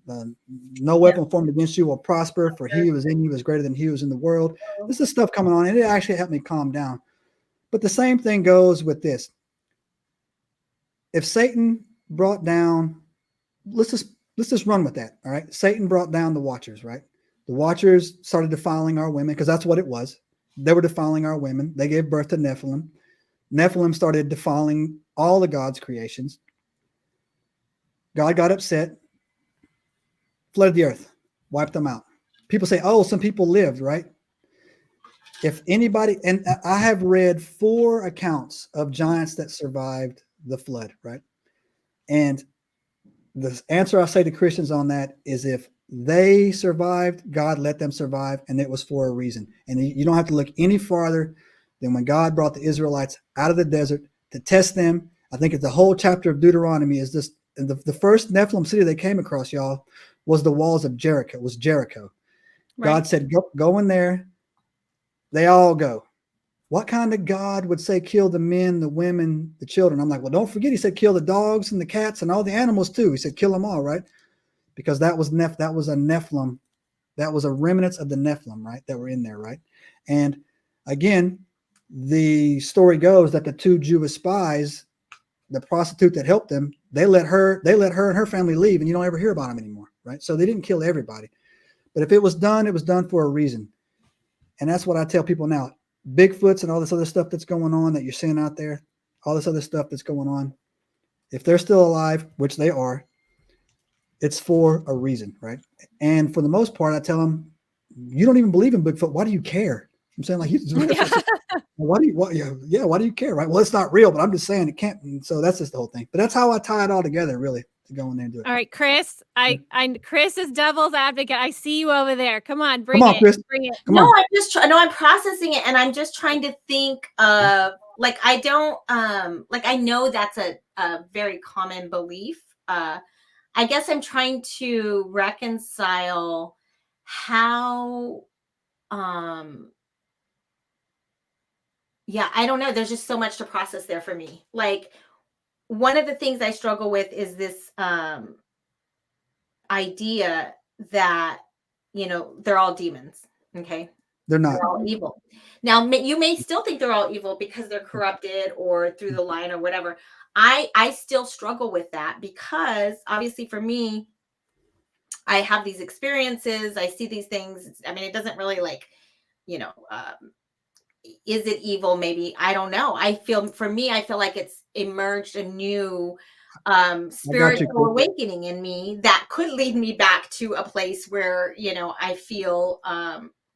No weapon formed against you will prosper, for he who is in you is greater than he who is in the world. This is stuff coming on, and it actually helped me calm down. But the same thing goes with this. If Satan brought down, let's just run with that. All right. Satan brought down the Watchers, right? The Watchers started defiling our women, because that's what it was. They were defiling our women. They gave birth to Nephilim. Nephilim started defiling all of God's creations. God got upset, flooded the earth, wiped them out. People say, oh, some people lived, right? If anybody, and I have read 4 accounts of giants that survived the flood, right? And the answer I say to Christians on that is, if they survived, God let them survive, and it was for a reason. And you don't have to look any farther than when God brought the Israelites out of the desert to test them. I think it's the whole chapter of Deuteronomy is this. And the first Nephilim city they came across, y'all, was the walls of Jericho. It was Jericho. Right. God said, go in there. They all go. What kind of God would say kill the men, the women, the children? I'm like, well, don't forget, he said kill the dogs and the cats and all the animals too. He said kill them all, right? Because that was a Nephilim. That was a remnants of the Nephilim, right? That were in there, right? And again, the story goes that the 2 Jewish spies, the prostitute that helped them, they let her and her family leave, and you don't ever hear about them anymore, right? So they didn't kill everybody. But if it was done for a reason. And that's what I tell people now. Bigfoots and all this other stuff that's going on that you're seeing out there, all this other stuff that's going on, if they're still alive, which they are, it's for a reason, right? And for the most part, I tell them, you don't even believe in Bigfoot. Why do you care? I'm saying, like, Why do you, what, yeah, why do you care, right? Well, it's not real, but I'm just saying it can't. And so that's just the whole thing. But that's how I tie it all together, really, to go in there and do it. All right, Chris. Chris is devil's advocate. I see you over there. Come on, Come on, Chris. Bring it. Come No, on. I'm just no, I'm processing it, and I'm just trying to think of like I don't like I know that's a very common belief. I guess I'm trying to reconcile how yeah, I don't know. There's just so much to process there for me. Like one of the things I struggle with is this idea that they're all demons. Okay. They're not. They're all evil. Now, you may still think they're all evil because they're corrupted or through the line or whatever. I still struggle with that because obviously for me, I have these experiences. I see these things. I mean, it doesn't really like, you know, is it evil? Maybe. I don't know. I feel like it's emerged a new spiritual awakening in me that could lead me back to a place where, I feel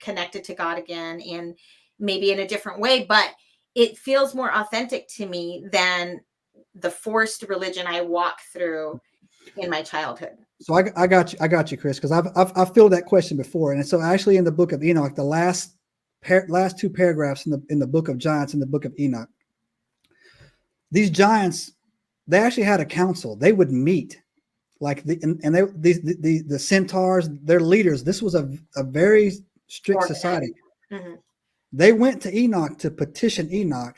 connected to God again and maybe in a different way, but it feels more authentic to me than the forced religion I walked through in my childhood. So I got you, Chris, because I've filled that question before, and so actually in the Book of Enoch, the last two paragraphs in the Book of Giants and the Book of Enoch, these giants, they actually had a council. They would meet, like the centaurs, their leaders. This was a very strict society. Mm-hmm. They went to Enoch to petition Enoch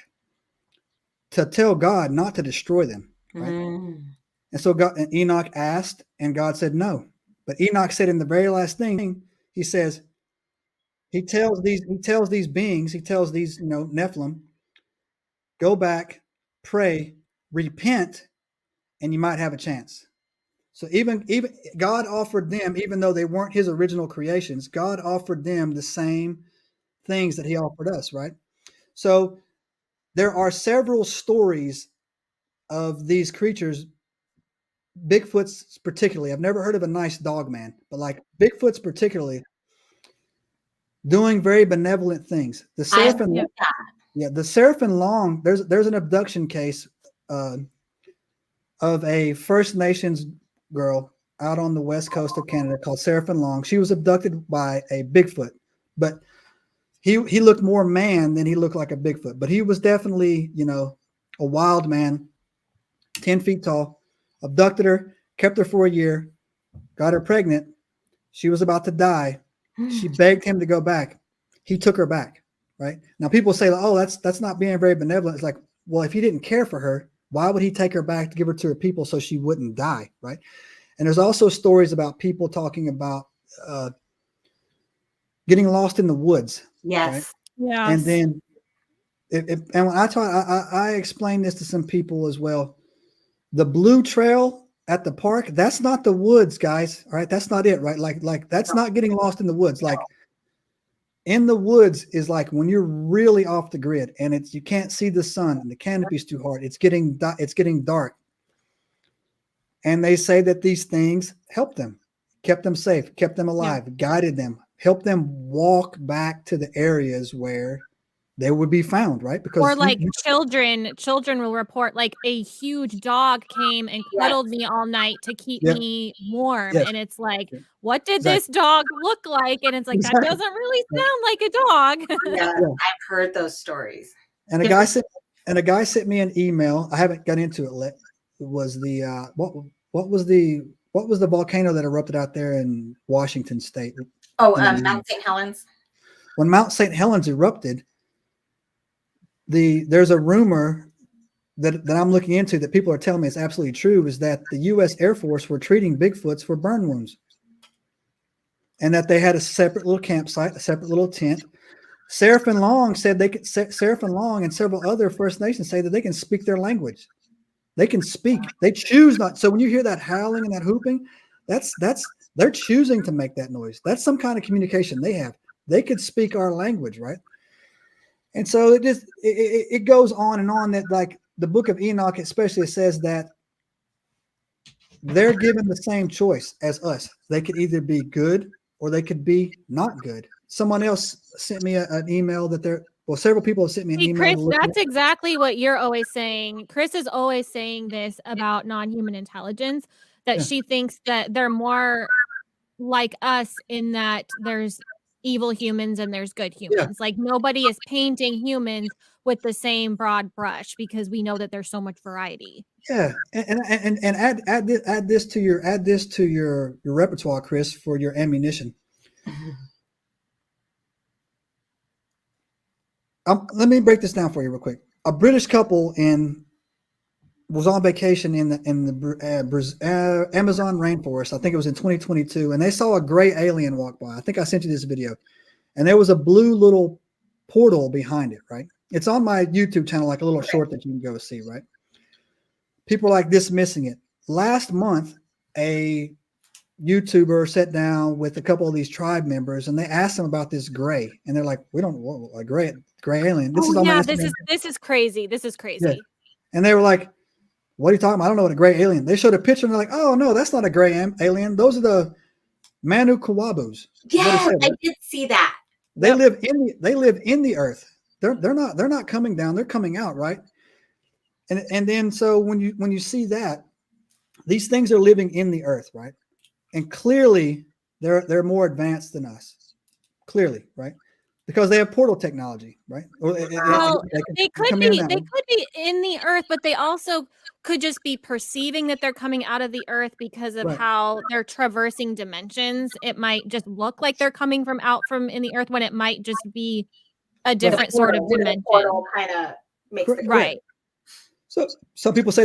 to tell God not to destroy them, right? Mm. And so Enoch asked, and God said no. But Enoch said in the very last thing, he says, he tells these beings, Nephilim, go back, pray, repent, and you might have a chance. So even God offered them, even though they weren't his original creations, God offered them the same things that he offered us, right? So there are several stories of these creatures, Bigfoot's particularly. I've never heard of a nice dog man, but like Bigfoot's particularly doing very benevolent things. The Seraphim Long, there's an abduction case of a First Nations girl out on the west coast of Canada called Seraphim Long. She was abducted by a Bigfoot, but he looked more man than he looked like a Bigfoot, but he was definitely, a wild man, 10 feet tall, abducted her, kept her for a year, got her pregnant. She was about to die. She begged him to go back. He took her back, right? Now people say, oh, that's not being very benevolent. It's like, well, if he didn't care for her, why would he take her back to give her to her people so she wouldn't die, right? And there's also stories about people talking about getting lost in the woods. Yes. Right? Yeah. And then, and when I explained this to some people as well. The blue trail at the park, that's not the woods, guys. All right, that's not it, right? Like that's not getting lost in the woods. Like in the woods is like when you're really off the grid and you can't see the sun and the canopy's too hard. It's getting dark. And they say that these things helped them, kept them safe, kept them alive, guided them, helped them walk back to the areas where they would be found, right? Because or like children will report like a huge dog came and cuddled me all night to keep me warm. And it's like, what did this dog look like? And it's like, that doesn't really sound like a dog. Yeah, I've heard those stories. And a guy sent me an email. I haven't got into it yet. It was the what was the volcano that erupted out there in Washington State? Oh, Mount St. Helens. When Mount St. Helens erupted, there's a rumor that I'm looking into that people are telling me is absolutely true, is that the U.S. Air Force were treating Bigfoots for burn wounds, and that they had a separate little campsite, a separate little tent. Seraphim Long said Seraphim Long and several other First Nations say that they can speak their language. They can speak. They choose not. So when you hear that howling and that hooping, that's they're choosing to make that noise. That's some kind of communication they have. They could speak our language, right? And so it goes on and on, that like the Book of Enoch especially says that they're given the same choice as us. They could either be good or they could be not good. Someone else sent me an email that Well, several people have sent me an Hey, email. Chris, that's exactly what you're always saying. Chris is always saying this about non-human intelligence, that Yeah. she thinks that they're more like us in that there's evil humans and there's good humans. Like nobody is painting humans with the same broad brush because we know that there's so much variety. Yeah, and add this to your repertoire, Chris, for your ammunition. Let me break this down for you real quick. A British couple was on vacation in the Amazon rainforest. I think it was in 2022, and they saw a gray alien walk by. I think I sent you this video, and there was a blue little portal behind it. Right, it's on my YouTube channel, like a little short that you can go see. Right, people are like dismissing it. Last month, a YouTuber sat down with a couple of these tribe members, and they asked them about this gray, and they're like, "We don't a gray alien." This is on my Instagram. This is crazy. This is crazy. Yeah. And they were like, "What are you talking about? I don't know what a gray alien." They showed a picture, and they're like, "Oh no, that's not a gray alien. Those are the Manu Kawabus." Yeah, I did see that. They live in the earth. They're not coming down. They're coming out, right? And then so when you see that, these things are living in the earth, right? And clearly they're more advanced than us. Clearly, right? Because they have portal technology, right? Well, they could be in the earth, but they also could just be perceiving that they're coming out of the earth because of how they're traversing dimensions. It might just look like they're coming from in the earth when it might just be a different sort of dimension. Kind of makes it right. So some people say,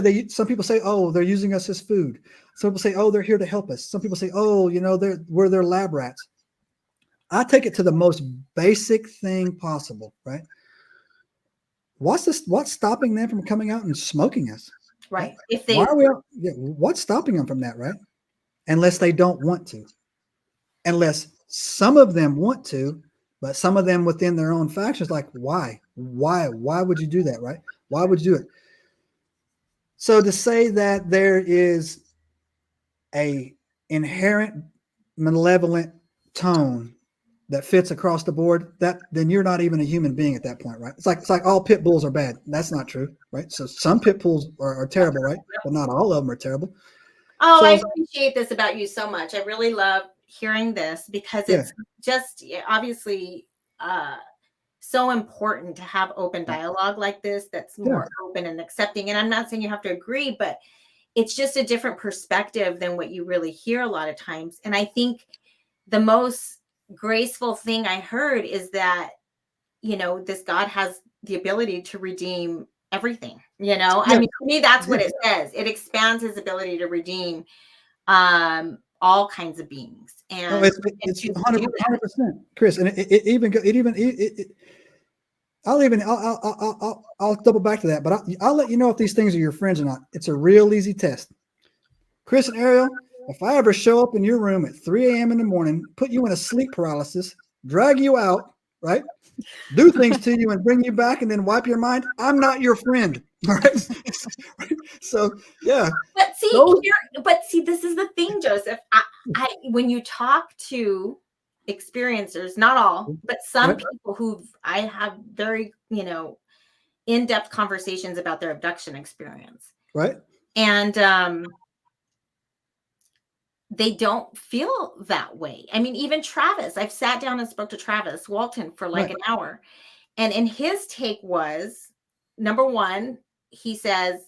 "Oh, they're using us as food." Some people say, "Oh, they're here to help us." Some people say, "Oh, we're their lab rats." I take it to the most basic thing possible, right? What's stopping them from coming out and smoking us? Right. What's stopping them from that, right? Unless they don't want to. Unless some of them want to, but some of them within their own factions, like, why? Why would you do that, right? Why would you do it? So to say that there is a inherent malevolent tone that fits across the board, then you're not even a human being at that point, right? It's like all pit bulls are bad. That's not true, right? So some pit bulls are terrible, right? But not all of them are terrible. Oh, I appreciate this about you so much. I really love hearing this because it's just obviously so important to have open dialogue like this that's more open and accepting. And I'm not saying you have to agree, but it's just a different perspective than what you really hear a lot of times. And I think the most graceful thing I heard is that, this God has the ability to redeem everything, I mean, to me, that's what it says. It expands his ability to redeem all kinds of beings. And it's 100%, Chris. And I'll double back to that, but I'll let you know if these things are your friends or not. It's a real easy test. Chris and Ariel, if I ever show up in your room at 3 a.m. in the morning, put you in a sleep paralysis, drag you out, right? Do things to you and bring you back and then wipe your mind, I'm not your friend. Right? So, yeah. But see, this is the thing, Joseph. I when you talk to experiencers, not all, but some people who I have very, in-depth conversations about their abduction experience. Right. And they don't feel that way. I mean, even Travis, I've sat down and spoke to Travis Walton for like an hour. And his take was, number one, he says,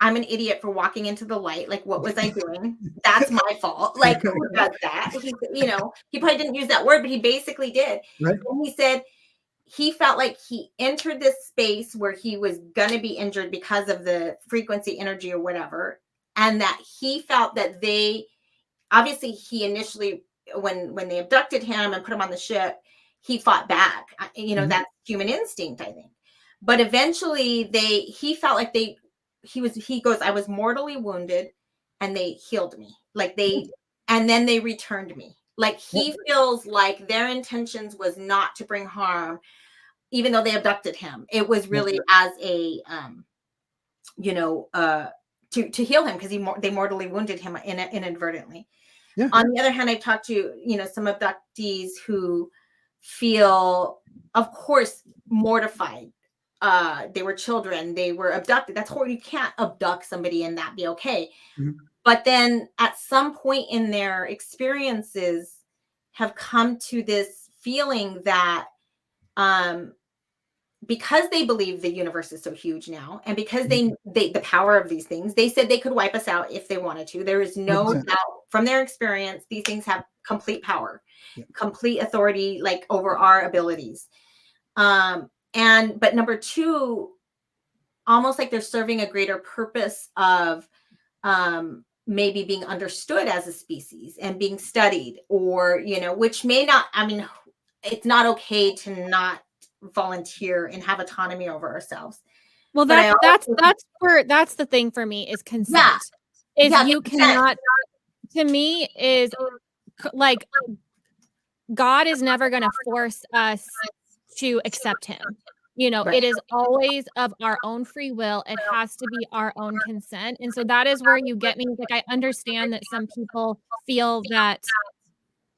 I'm an idiot for walking into the light. Like, what was I doing? That's my fault. Like, who does that? He probably didn't use that word, but he basically did. Right. And he said he felt like he entered this space where he was going to be injured because of the frequency, energy, or whatever. And that he felt that obviously he initially, when they abducted him and put him on the ship, he fought back. That's human instinct, I think. But eventually he felt like he goes, I was mortally wounded and they healed me. And then they returned me. Like, he feels like their intentions was not to bring harm, even though they abducted him. It was really as a, to heal him, because they mortally wounded him inadvertently. Yeah. On the other hand, I've talked to, some abductees who feel, of course, mortified. They were children. They were abducted. That's horrible. You can't abduct somebody and that be okay. Mhm. But then at some point in their experiences have come to this feeling that because they believe the universe is so huge now, and because they the power of these things, they said they could wipe us out if they wanted to. There is no 100%. doubt from their experience, these things have complete power, Yeah. complete authority, like over our abilities. But number two, almost like they're serving a greater purpose of maybe being understood as a species and being studied, or which may not, I mean, it's not okay to not volunteer and have autonomy over ourselves. Well, But that's the thing for me is consent. Yeah. Is Yeah, you consent. cannot, to me, is like God is never going to force us to accept him. Right. It is always of our own free will. It has to be our own consent. And so that is where you get me. Like, I understand that some people feel that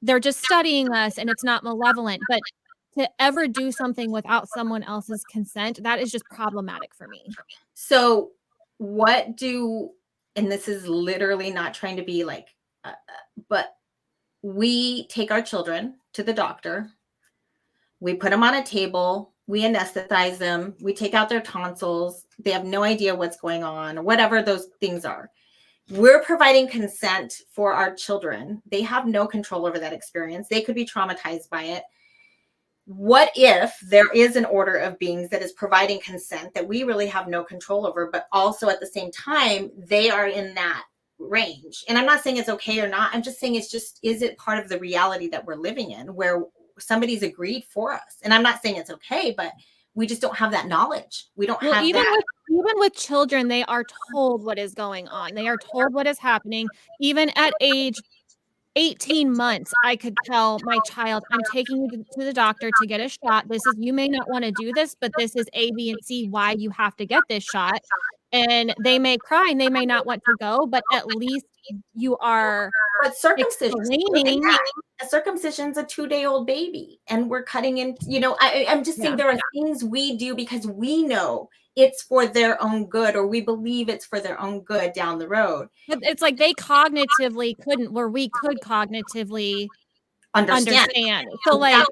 they're just studying us and it's not malevolent, but to ever do something without someone else's consent, that is just problematic for me. So and this is literally not trying to be like, but we take our children to the doctor. We put them on a table. We anesthetize them. We take out their tonsils. They have no idea what's going on, or whatever those things are. We're providing consent for our children. They have no control over that experience. They could be traumatized by it. What if there is an order of beings that is providing consent that we really have no control over, but also at the same time, they are in that range? And I'm not saying it's okay or not. I'm just saying is it part of the reality that we're living in where somebody's agreed for us? And I'm not saying it's okay, but we just don't have that knowledge. We don't have even that. Even with children, they are told what is going on. They are told what is happening. Even at age 18 months, I could tell my child, I'm taking you to the doctor to get a shot. You may not want to do this, but this is A, B, and C, why you have to get this shot. And they may cry and they may not want to go, but at least you are But circumcision, explaining. a circumcision's a 2-day-old baby, and we're cutting in. I'm just saying there are things we do because we know it's for their own good, or we believe it's for their own good down the road. But it's like they cognitively couldn't, where we could cognitively understand. So like,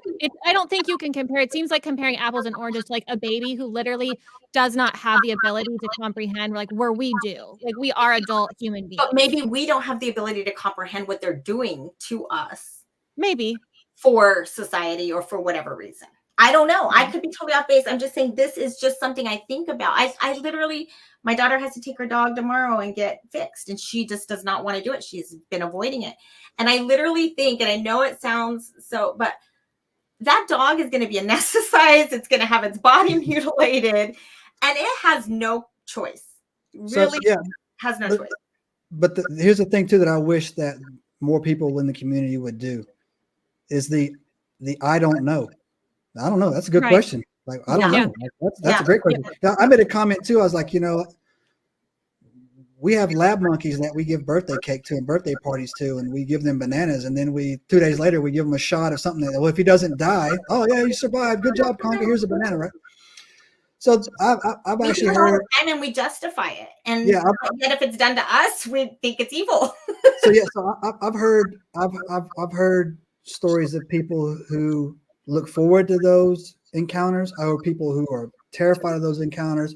I don't think you can compare. It seems like comparing apples and oranges to like a baby who literally does not have the ability to comprehend, like where we do. Like, we are adult human beings. But maybe we don't have the ability to comprehend what they're doing to us. Maybe. For society or for whatever reason. I don't know. I could be totally off base. I'm just saying this is just something I think about. I literally, my daughter has to take her dog tomorrow and get fixed, and she just does not want to do it. She's been avoiding it. And I literally think, and I know it sounds so, but that dog is going to be anesthetized. It's going to have its body mutilated, and it has no choice. Really has no choice. But here's the thing too that I wish that more people in the community would do is the I don't know. I don't know. That's a good question. Like, I don't know. That's a great question. Now, I made a comment too. I was like, we have lab monkeys that we give birthday cake to and birthday parties to, and we give them bananas, and then 2 days later we give them a shot of something. Well, if he doesn't die, oh yeah, you survived. Good job, Conker. Here's a banana, right? So I've actually heard, and we justify it, and yet if it's done to us, we think it's evil. So I've heard stories of people who look forward to those encounters, or people who are terrified of those encounters.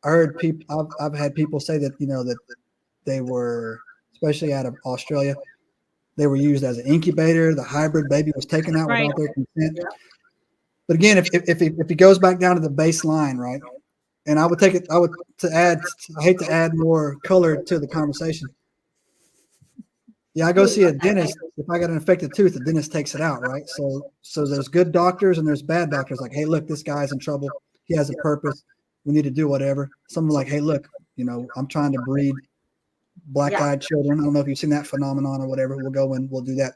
I heard people. I've had people say that that they were, especially out of Australia, they were used as an incubator. The hybrid baby was taken out without their consent. But again, if it goes back down to the baseline, right? And I would take it. I hate to add more color to the conversation. Yeah, I go see a dentist. If I got an infected tooth, the dentist takes it out, right? So there's good doctors and there's bad doctors. Like, hey, look, this guy's in trouble. He has a purpose. We need to do whatever. Someone like, hey, look, I'm trying to breed black-eyed children. I don't know if you've seen that phenomenon or whatever. We'll go and we'll do that.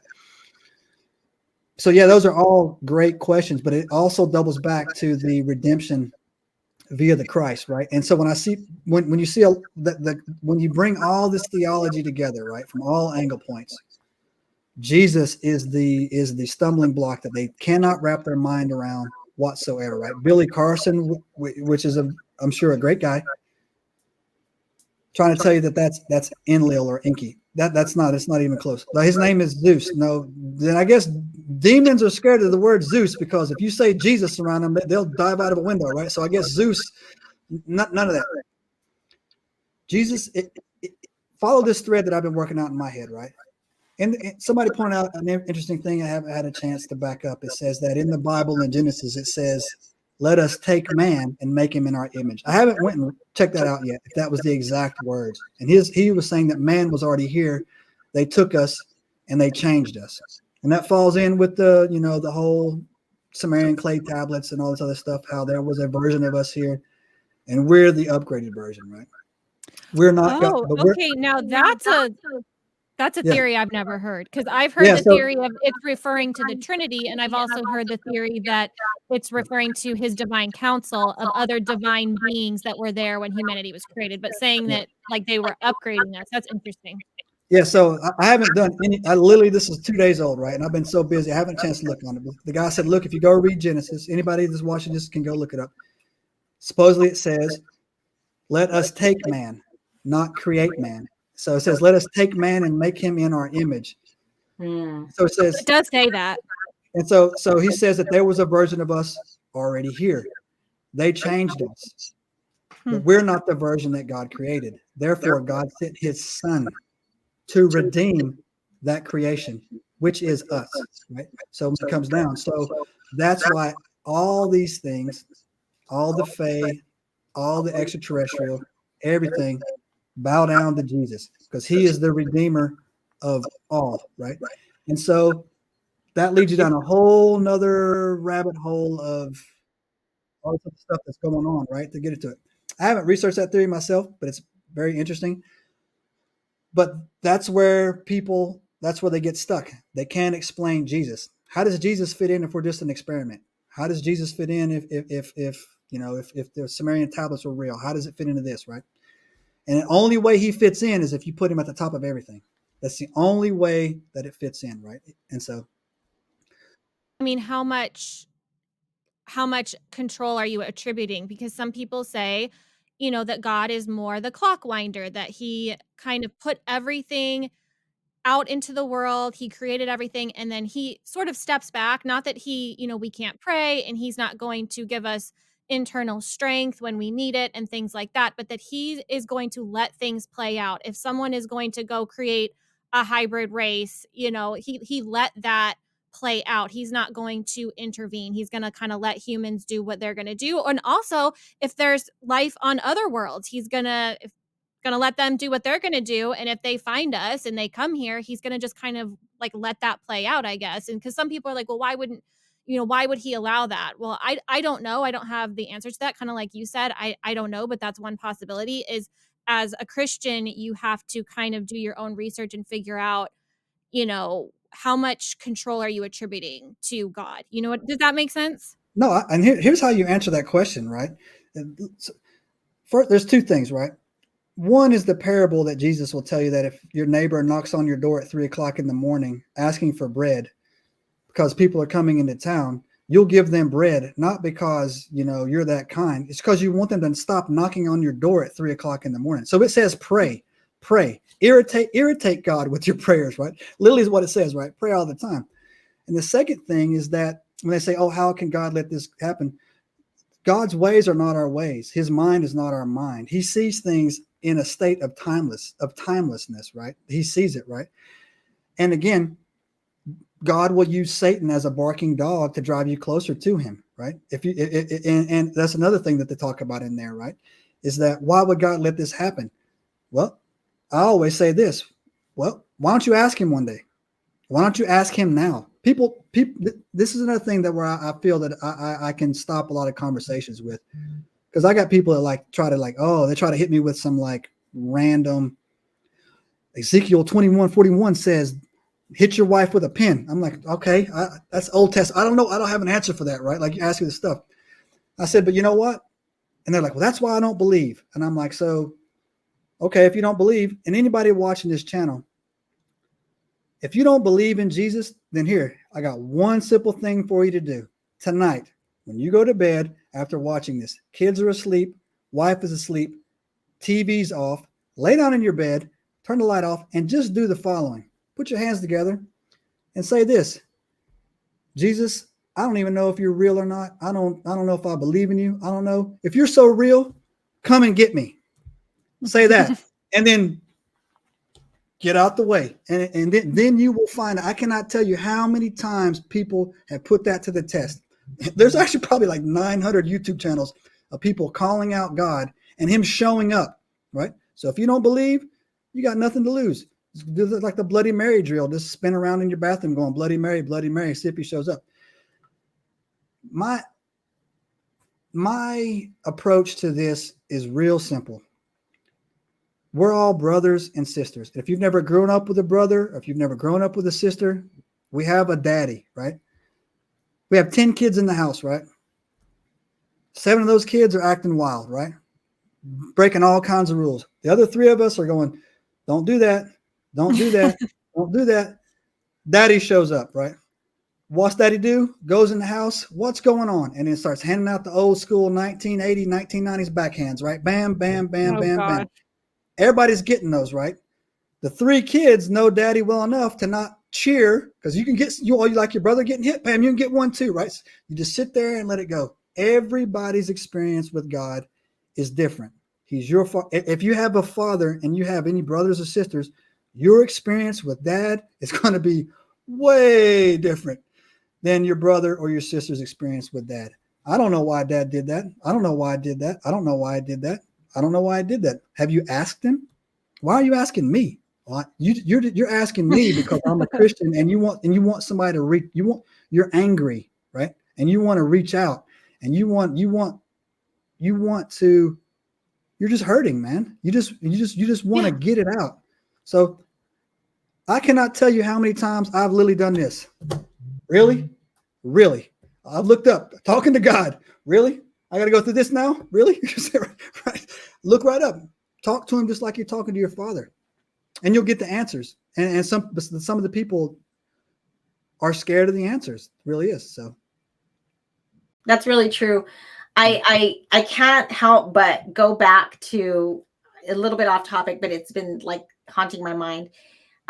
So yeah, those are all great questions, but it also doubles back to the redemption via the Christ, right? And so when you see when you bring all this theology together, right, from all angle points, Jesus is the stumbling block that they cannot wrap their mind around. whatsoever, right? Billy Carson, which is I'm sure a great guy, trying to tell you that's Enlil or Enki. It's not even close. But his name is Zeus. No, then I guess demons are scared of the word Zeus, because if you say Jesus around them, they'll dive out of a window, right? So I guess Zeus, none of that. Jesus, follow this thread that I've been working out in my head, right? And somebody pointed out an interesting thing I haven't had a chance to back up. It says that in the Bible in Genesis, it says, let us take man and make him in our image. I haven't went and checked that out yet, if that was the exact words. And he was saying that man was already here. They took us and they changed us. And that falls in with the whole Sumerian clay tablets and all this other stuff, how there was a version of us here. And we're the upgraded version, right? We're not. Okay. Now that's a theory I've never heard, because I've heard the theory of it's referring to the Trinity, and I've also heard the theory that it's referring to his divine council of other divine beings that were there when humanity was created, but saying that like they were upgrading us. That's interesting. Yeah, so I haven't done any. This is 2 days old, right? And I've been so busy, I haven't a chance to look on it. But the guy said, look, if you go read Genesis, anybody that's watching this can go look it up. Supposedly it says, let us take man, not create man. So it says, let us take man and make him in our image. So it says, it does say that. And so he says that there was a version of us already here. They changed us, but we're not the version that God created. Therefore, God sent his son to redeem that creation, which is us, right? So it comes down. So that's why all these things, all the fae, all the extraterrestrial, everything, bow down to Jesus, because he is the redeemer of all, right? And so that leads you down a whole nother rabbit hole of all the stuff that's going on, right? To get into it. I haven't researched that theory myself, but it's very interesting. But that's where they get stuck. They can't explain Jesus. How does Jesus fit in if we're just an experiment? How does Jesus fit in if the Sumerian tablets were real? How does it fit into this, right? And the only way he fits in is if you put him at the top of everything. That's the only way that it fits in, right? And so, I mean, how much control are you attributing? Because some people say, that God is more the clock winder, that he kind of put everything out into the world. He created everything, and then he sort of steps back. Not that we can't pray, and he's not going to give us internal strength when we need it and things like that, but that he is going to let things play out. If someone is going to go create a hybrid race, he let that play out. He's not going to intervene. He's going to kind of let humans do what they're going to do. And also, if there's life on other worlds, he's going to let them do what they're going to do. And if they find us and they come here, he's going to just kind of like let that play out, I guess. And because some people are like, well, why would he allow that? Well, I don't know. I don't have the answer to that. Kind of like you said, I don't know, but that's one possibility. Is as a Christian, you have to kind of do your own research and figure out, how much control are you attributing to God? Does that make sense? No, and here's how you answer that question, right? First, there's two things, right? One is the parable that Jesus will tell you that if your neighbor knocks on your door at 3:00 in the morning asking for bread because people are coming into town, you'll give them bread, not because you're that kind. It's because you want them to stop knocking on your door at 3:00 in the morning. So it says pray, irritate God with your prayers, right? Literally is what it says, right? Pray all the time. And the second thing is that when they say, oh, how can God let this happen? God's ways are not our ways. His mind is not our mind. He sees things in a state of timelessness, right? He sees it, right? And again, God will use Satan as a barking dog to drive you closer to him, right? And that's another thing that they talk about in there, right? Is that why would God let this happen? Well, I always say this. Well, why don't you ask him one day? Why don't you ask him now? People, this is another thing that where I feel that I can stop a lot of conversations with, because I got people that try to hit me with some random Ezekiel 21:41 says, hit your wife with a pin. I'm like, okay, that's Old Testament. I don't know. I don't have an answer for that, right? Like you ask me this stuff. I said, but you know what? And they're like, well, that's why I don't believe. And I'm like, so, okay, if you don't believe, and anybody watching this channel, if you don't believe in Jesus, then here, I got one simple thing for you to do tonight. when you go to bed after watching this, kids are asleep, wife is asleep, TV's off, lay down in your bed, turn the light off, and just do the following. Put your hands together and say this: Jesus, I don't even know if you're real or not. I don't know if I believe in you. I don't know. If you're so real, come and get me. Say that. And then get out the way. And then you will find, I cannot tell you how many times people have put that to the test. There's actually probably like 900 YouTube channels of people calling out God and him showing up, right? So if you don't believe, you got nothing to lose. Do like the Bloody Mary drill. Just spin around in your bathroom going, Bloody Mary, see if he shows up. My approach to this is real simple. We're all brothers and sisters. If you've never grown up with a brother, or if you've never grown up with a sister, we have a daddy, right? We have 10 kids in the house, right? 7 of those kids are acting wild, right? Breaking all kinds of rules. The other 3 of us are going, don't do that. Don't do that. Don't do that. Daddy shows up, right? What's daddy do? Goes in the house. What's going on? And then starts handing out the old school 1980, 1990s backhands, right? Bam, bam, bam, Oh, bam, God. bam. Everybody's getting those, right? The 3 kids know daddy well enough to not cheer, because you can get, you like your brother getting hit, bam, you can get one too, right? You just sit there and let it go. Everybody's experience with God is different. He's your father. If you have a father and you have any brothers or sisters, your experience with dad is going to be way different than your brother or your sister's experience with dad. I don't know why dad did that. I don't know why I did that. I don't know why I did that. I don't know why I did that. Have you asked him? Why are you asking me? Well, you're asking me because I'm a Christian, and you want somebody to reach. You're angry, right? And you want to reach out, and you want to. You're just hurting, man. You just want to get it out. So I cannot tell you how many times I've literally done this. Really? I've looked up, talking to God. Really? I got to go through this now? Really? Right. Look right up. Talk to him just like you're talking to your father, and you'll get the answers. And some of the people are scared of the answers. It really is. So that's really true. I can't help but go back to a little bit off topic, but it's been like haunting my mind.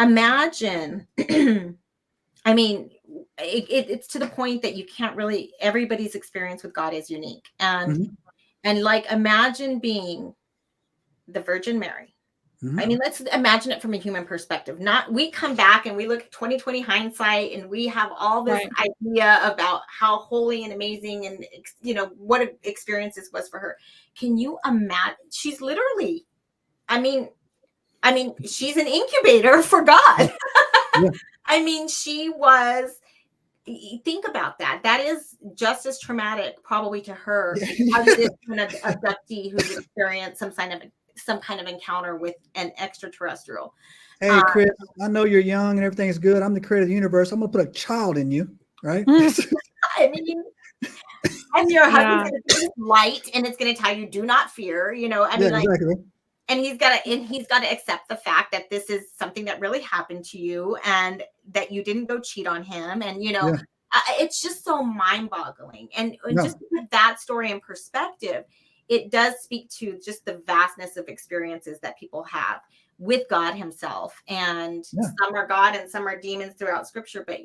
Imagine, I mean, it's to the point that you can't really, everybody's experience with God is unique. And like, imagine being the Virgin Mary. I mean, let's imagine it from a human perspective. Not, we come back and we look at 2020 hindsight, and we have all this idea about how holy and amazing and, you know, what experience this was for her. Can you imagine? She's literally, I mean, she's an incubator for God. Yeah. I mean, she was, think about that. That is just as traumatic probably to her as it is to an abductee who's experienced some kind of encounter with an extraterrestrial. Hey, Chris, I know you're young and everything is good. I'm the creator of the universe. I'm going to put a child in you, right? I mean, and your husband's going to be light, and it's going to tell you, do not fear, you know, I mean, like, exactly. And he's got to accept the fact that this is something that really happened to you, and that you didn't go cheat on him. And, you know, it's just so mind boggling. And just to put that story in perspective, it does speak to just the vastness of experiences that people have with God himself. And some are God and some are demons throughout scripture, but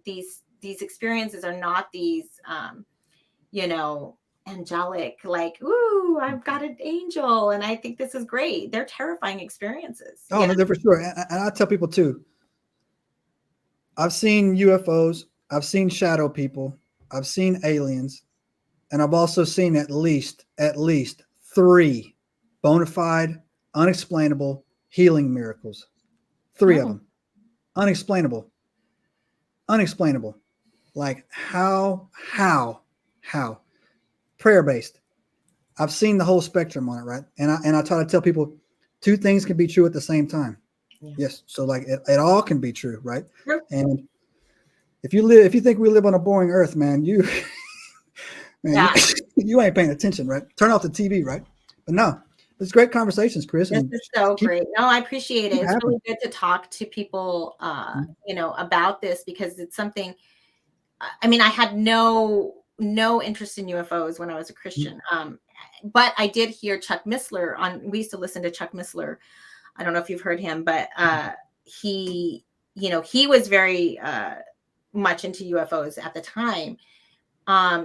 these experiences are not these, you know, angelic, like, ooh, I've got an angel and I think this is great. They're terrifying experiences. Oh, no, they're for sure. And I tell people too, I've seen UFOs, I've seen shadow people, I've seen aliens, and I've also seen at least 3 bona fide, unexplainable healing miracles. 3 of them. Unexplainable. Like how? Prayer-based. I've seen the whole spectrum on it, right? And I try to tell people 2 things can be true at the same time. Yes. So like it all can be true, right? And if you think we live on a boring earth, man, you ain't paying attention, right? Turn off the TV, right? But no, it's great conversations, Chris. This is so great. No, I appreciate it. It's really good to talk to people, you know, about this, because it's something, I mean, I had no no interest in UFOs when I was a Christian. But I did hear Chuck Missler on. We used to listen to Chuck Missler. I don't know if you've heard him, but he, he was very much into UFOs at the time.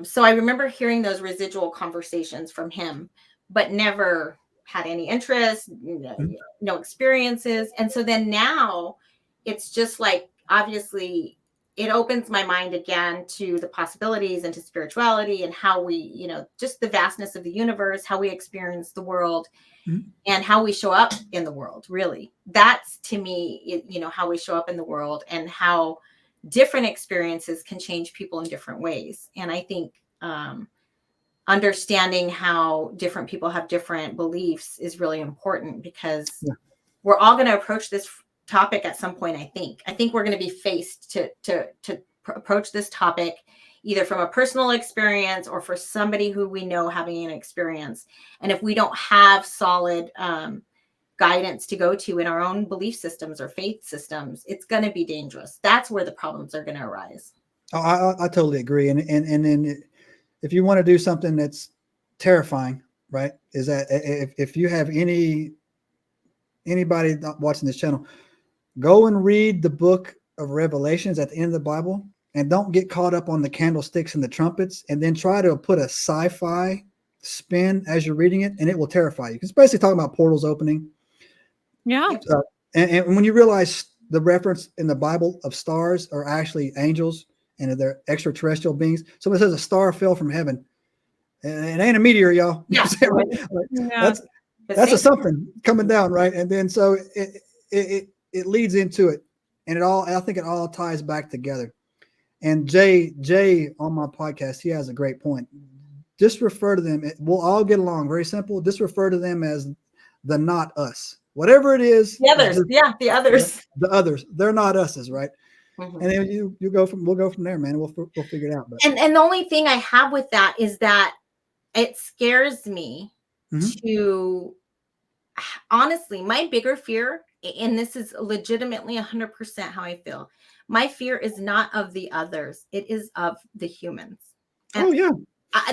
So I remember hearing those residual conversations from him, but never had any interest, no experiences. And so then now it's just like, obviously it opens my mind again to the possibilities and to spirituality and how we, just the vastness of the universe, how we experience the world and how we show up in the world. Really, that's to me, how we show up in the world and how different experiences can change people in different ways. And I think understanding how different people have different beliefs is really important, because we're all going to approach this topic at some point. I think we're going to be faced to approach this topic either from a personal experience or for somebody who we know having an experience. And if we don't have solid guidance to go to in our own belief systems or faith systems, it's going to be dangerous. That's where the problems are going to arise. Oh, I totally agree. And then if you want to do something that's terrifying, right, is that if you have anybody watching this channel, go and read the book of Revelations at the end of the Bible, and don't get caught up on the candlesticks and the trumpets, and then try to put a sci-fi spin as you're reading it, and it will terrify you. It's basically talking about portals opening. Yeah. And when you realize the reference in the Bible of stars are actually angels and they're extraterrestrial beings. So it says a star fell from heaven. And it ain't a meteor, y'all. Yeah. That's a something coming down, right? And then so it leads into it. And I think it all ties back together. And Jay on my podcast, he has a great point. Just refer to them. We'll all get along. Very simple. Just refer to them as the not us. Whatever it is. The others. The others. The others. They're not us's, right? And then we'll go from there, man. We'll figure it out. But. And the only thing I have with that is that it scares me to, honestly, my bigger fear, and this is legitimately 100% how I feel, my fear is not of the others. It is of the humans. And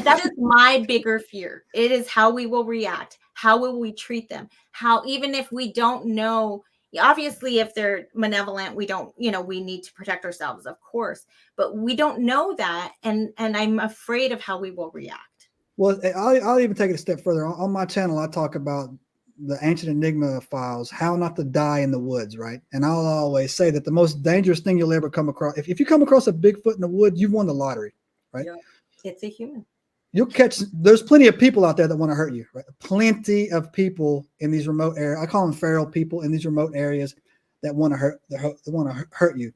that is my bigger fear. It is how we will react. How will we treat them? How, even if we don't know, obviously, if they're malevolent, we don't, we need to protect ourselves, of course, but we don't know that. And I'm afraid of how we will react. Well, I'll even take it a step further. On my channel, I talk about the ancient Enigma Files, how not to die in the woods, right? And I'll always say that the most dangerous thing you'll ever come across, if you come across a Bigfoot in the woods, you've won the lottery, right? Yeah. It's a human. There's plenty of people out there that want to hurt you, right? Plenty of people in these remote areas. I call them feral people in these remote areas that want to hurt you.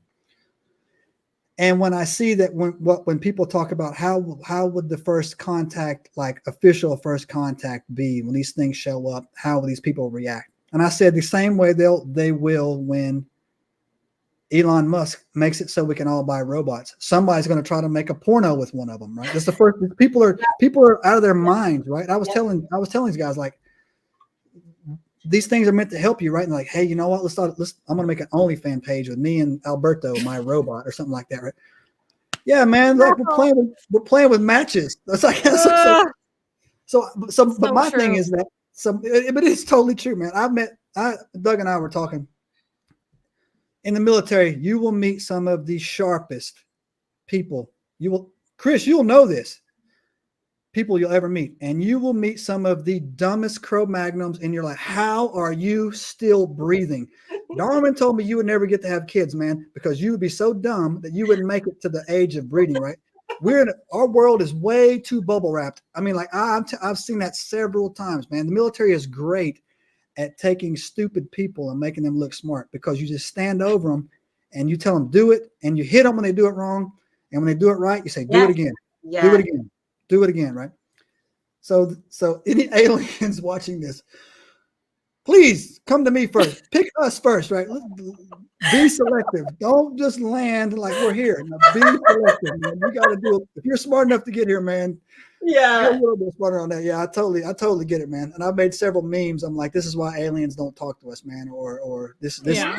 And when I see that when people talk about how would the first contact, like official first contact, be when these things show up, how will these people react? And I said the same way they will when Elon Musk makes it so we can all buy robots. Somebody's going to try to make a porno with one of them, right? That's the first. People are out of their minds, right? I was telling these guys, like, these things are meant to help you, right? And like, hey, you know what? I'm going to make an OnlyFans page with me and Alberto, my robot, or something like that, right? Yeah, man. Like we're playing with matches. That's like but my thing is that but it's totally true, man. Doug and I were talking. In the military, you will meet some of the sharpest people. Chris, you'll know this. People you'll ever meet. And you will meet some of the dumbest Cro-Magnums, and you're like, how are you still breathing? Darwin told me you would never get to have kids, man, because you would be so dumb that you wouldn't make it to the age of breeding, right? Our world is way too bubble wrapped. I mean, like I've seen that several times, man. The military is great at taking stupid people and making them look smart, because you just stand over them and you tell them do it, and you hit them when they do it wrong, and when they do it right, you say do it again, do it again, right? So any aliens watching this, please come to me first. Pick us first, right? Be selective. Don't just land like we're here. Now, be selective, man. You got to do it. If you're smart enough to get here, man. Yeah, you're a little bit smarter on that. Yeah, I totally get it, man. And I've made several memes. I'm like, this is why aliens don't talk to us, man. Or this is it right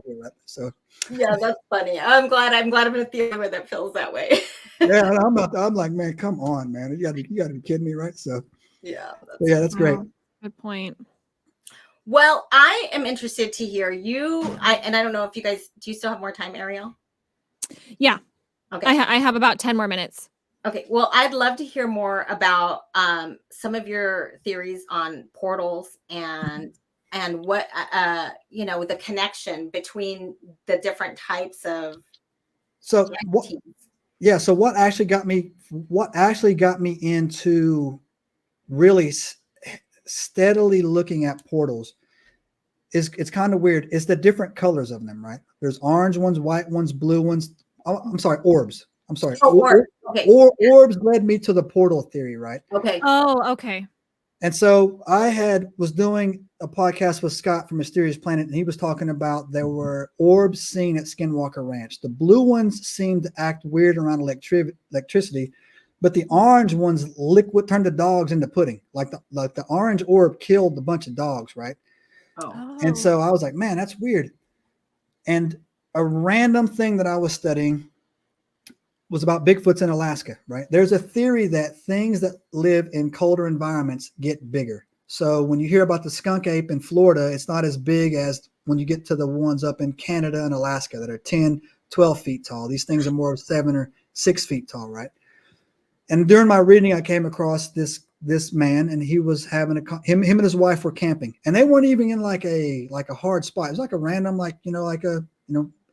here, right? So yeah, that's funny. I'm glad I'm in a theater where that feels that way. Yeah, and I'm like, man, come on, man. You gotta be kidding me, right? So Yeah. yeah, that's great. Wow. Good point. Well, I am interested to hear you. And I don't know if you guys, do you still have more time, Ariel? Yeah. Okay. I have about 10 more minutes. Okay. Well, I'd love to hear more about some of your theories on portals and what the connection between the different types of So what? entities. Yeah. So what actually got me into really steadily looking at portals is, it's kind of weird. It's the different colors of them, right? There's orange ones, white ones, blue ones. Oh, I'm sorry, orbs. I'm sorry. Okay. Orbs led me to the portal theory, right? Okay. Oh, okay. And so I was doing a podcast with Scott from Mysterious Planet, and he was talking about there were orbs seen at Skinwalker Ranch. The blue ones seemed to act weird around electricity, but the orange ones turned the dogs into pudding. Like the orange orb killed a bunch of dogs, right? Oh. And so I was like, man, that's weird. And a random thing that I was studying was about Bigfoots in Alaska, right? There's a theory that things that live in colder environments get bigger. So when you hear about the skunk ape in Florida, it's not as big as when you get to the ones up in Canada and Alaska that are 10, 12 feet tall. These things are more 7 or 6 feet tall, right? And during my reading, I came across this man, and he was having him and his wife were camping, and they weren't even in like a hard spot. It was like a random,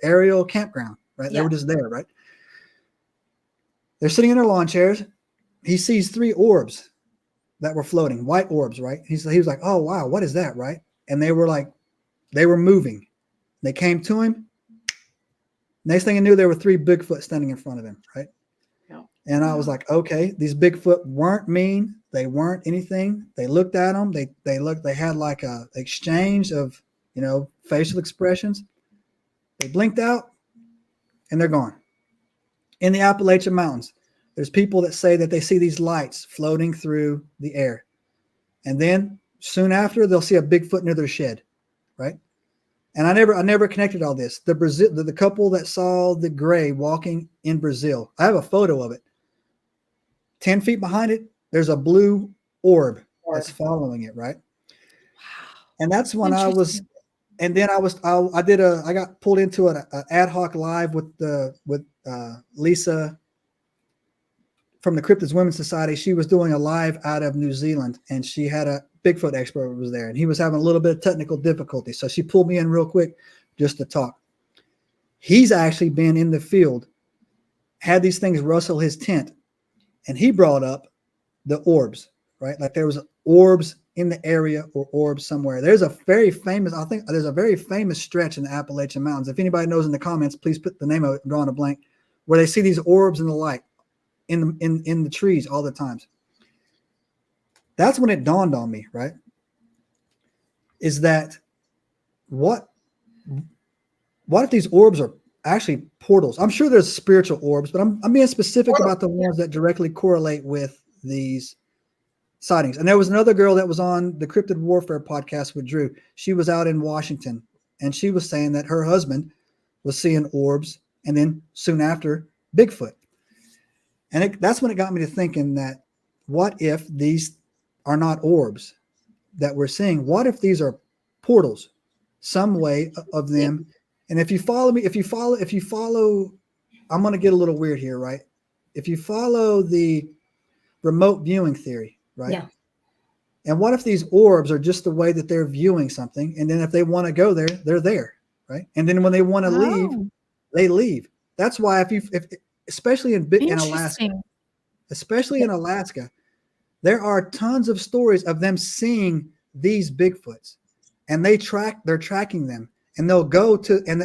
aerial campground, right? Yeah. They were just there, right? They're sitting in their lawn chairs. He sees 3 orbs that were floating, white orbs, right? He was like, oh, wow, what is that, right? And they were moving. They came to him. Next thing he knew, there were 3 Bigfoot standing in front of him, right? Yeah. And I was like, okay, these Bigfoot weren't mean. They weren't anything. They looked at them. They had like a exchange of, facial expressions. They blinked out and they're gone. In the Appalachian Mountains, there's people that say that they see these lights floating through the air. And then soon after, they'll see a Bigfoot near their shed, right? And I never connected all this. The couple that saw the gray walking in Brazil, I have a photo of it. 10 feet behind it, there's a blue orb that's following it, right? Wow. And that's when I got pulled into an ad hoc live with Lisa from the Cryptids Women's Society. She was doing a live out of New Zealand, and she had a Bigfoot expert who was there, and he was having a little bit of technical difficulty. So she pulled me in real quick just to talk. He's actually been in the field, had these things rustle his tent, and he brought up the orbs, right? Like there was orbs in the area or orbs somewhere. There's a very famous stretch in the Appalachian Mountains. If anybody knows in the comments, please put the name of it. I'm drawing a blank, where they see these orbs in the light in the trees all the times. That's when it dawned on me, right? Is that what if these orbs are actually portals? I'm sure there's spiritual orbs, but I'm being specific about the ones that directly correlate with these sightings. And there was another girl that was on the Cryptid Warfare podcast with Drew. She was out in Washington, and she was saying that her husband was seeing orbs, and then soon after, Bigfoot. And that's when it got me to thinking that what if these are not orbs that we're seeing? What if these are portals, some way of them? And if you follow, I'm going to get a little weird here, right? If you follow the remote viewing theory, right? Yeah. And what if these orbs are just the way that they're viewing something? And then if they want to go there, they're there, right? And then when they want to leave, they leave. That's why if especially in Alaska, there are tons of stories of them seeing these Bigfoots, and they're tracking them, and they'll go to, and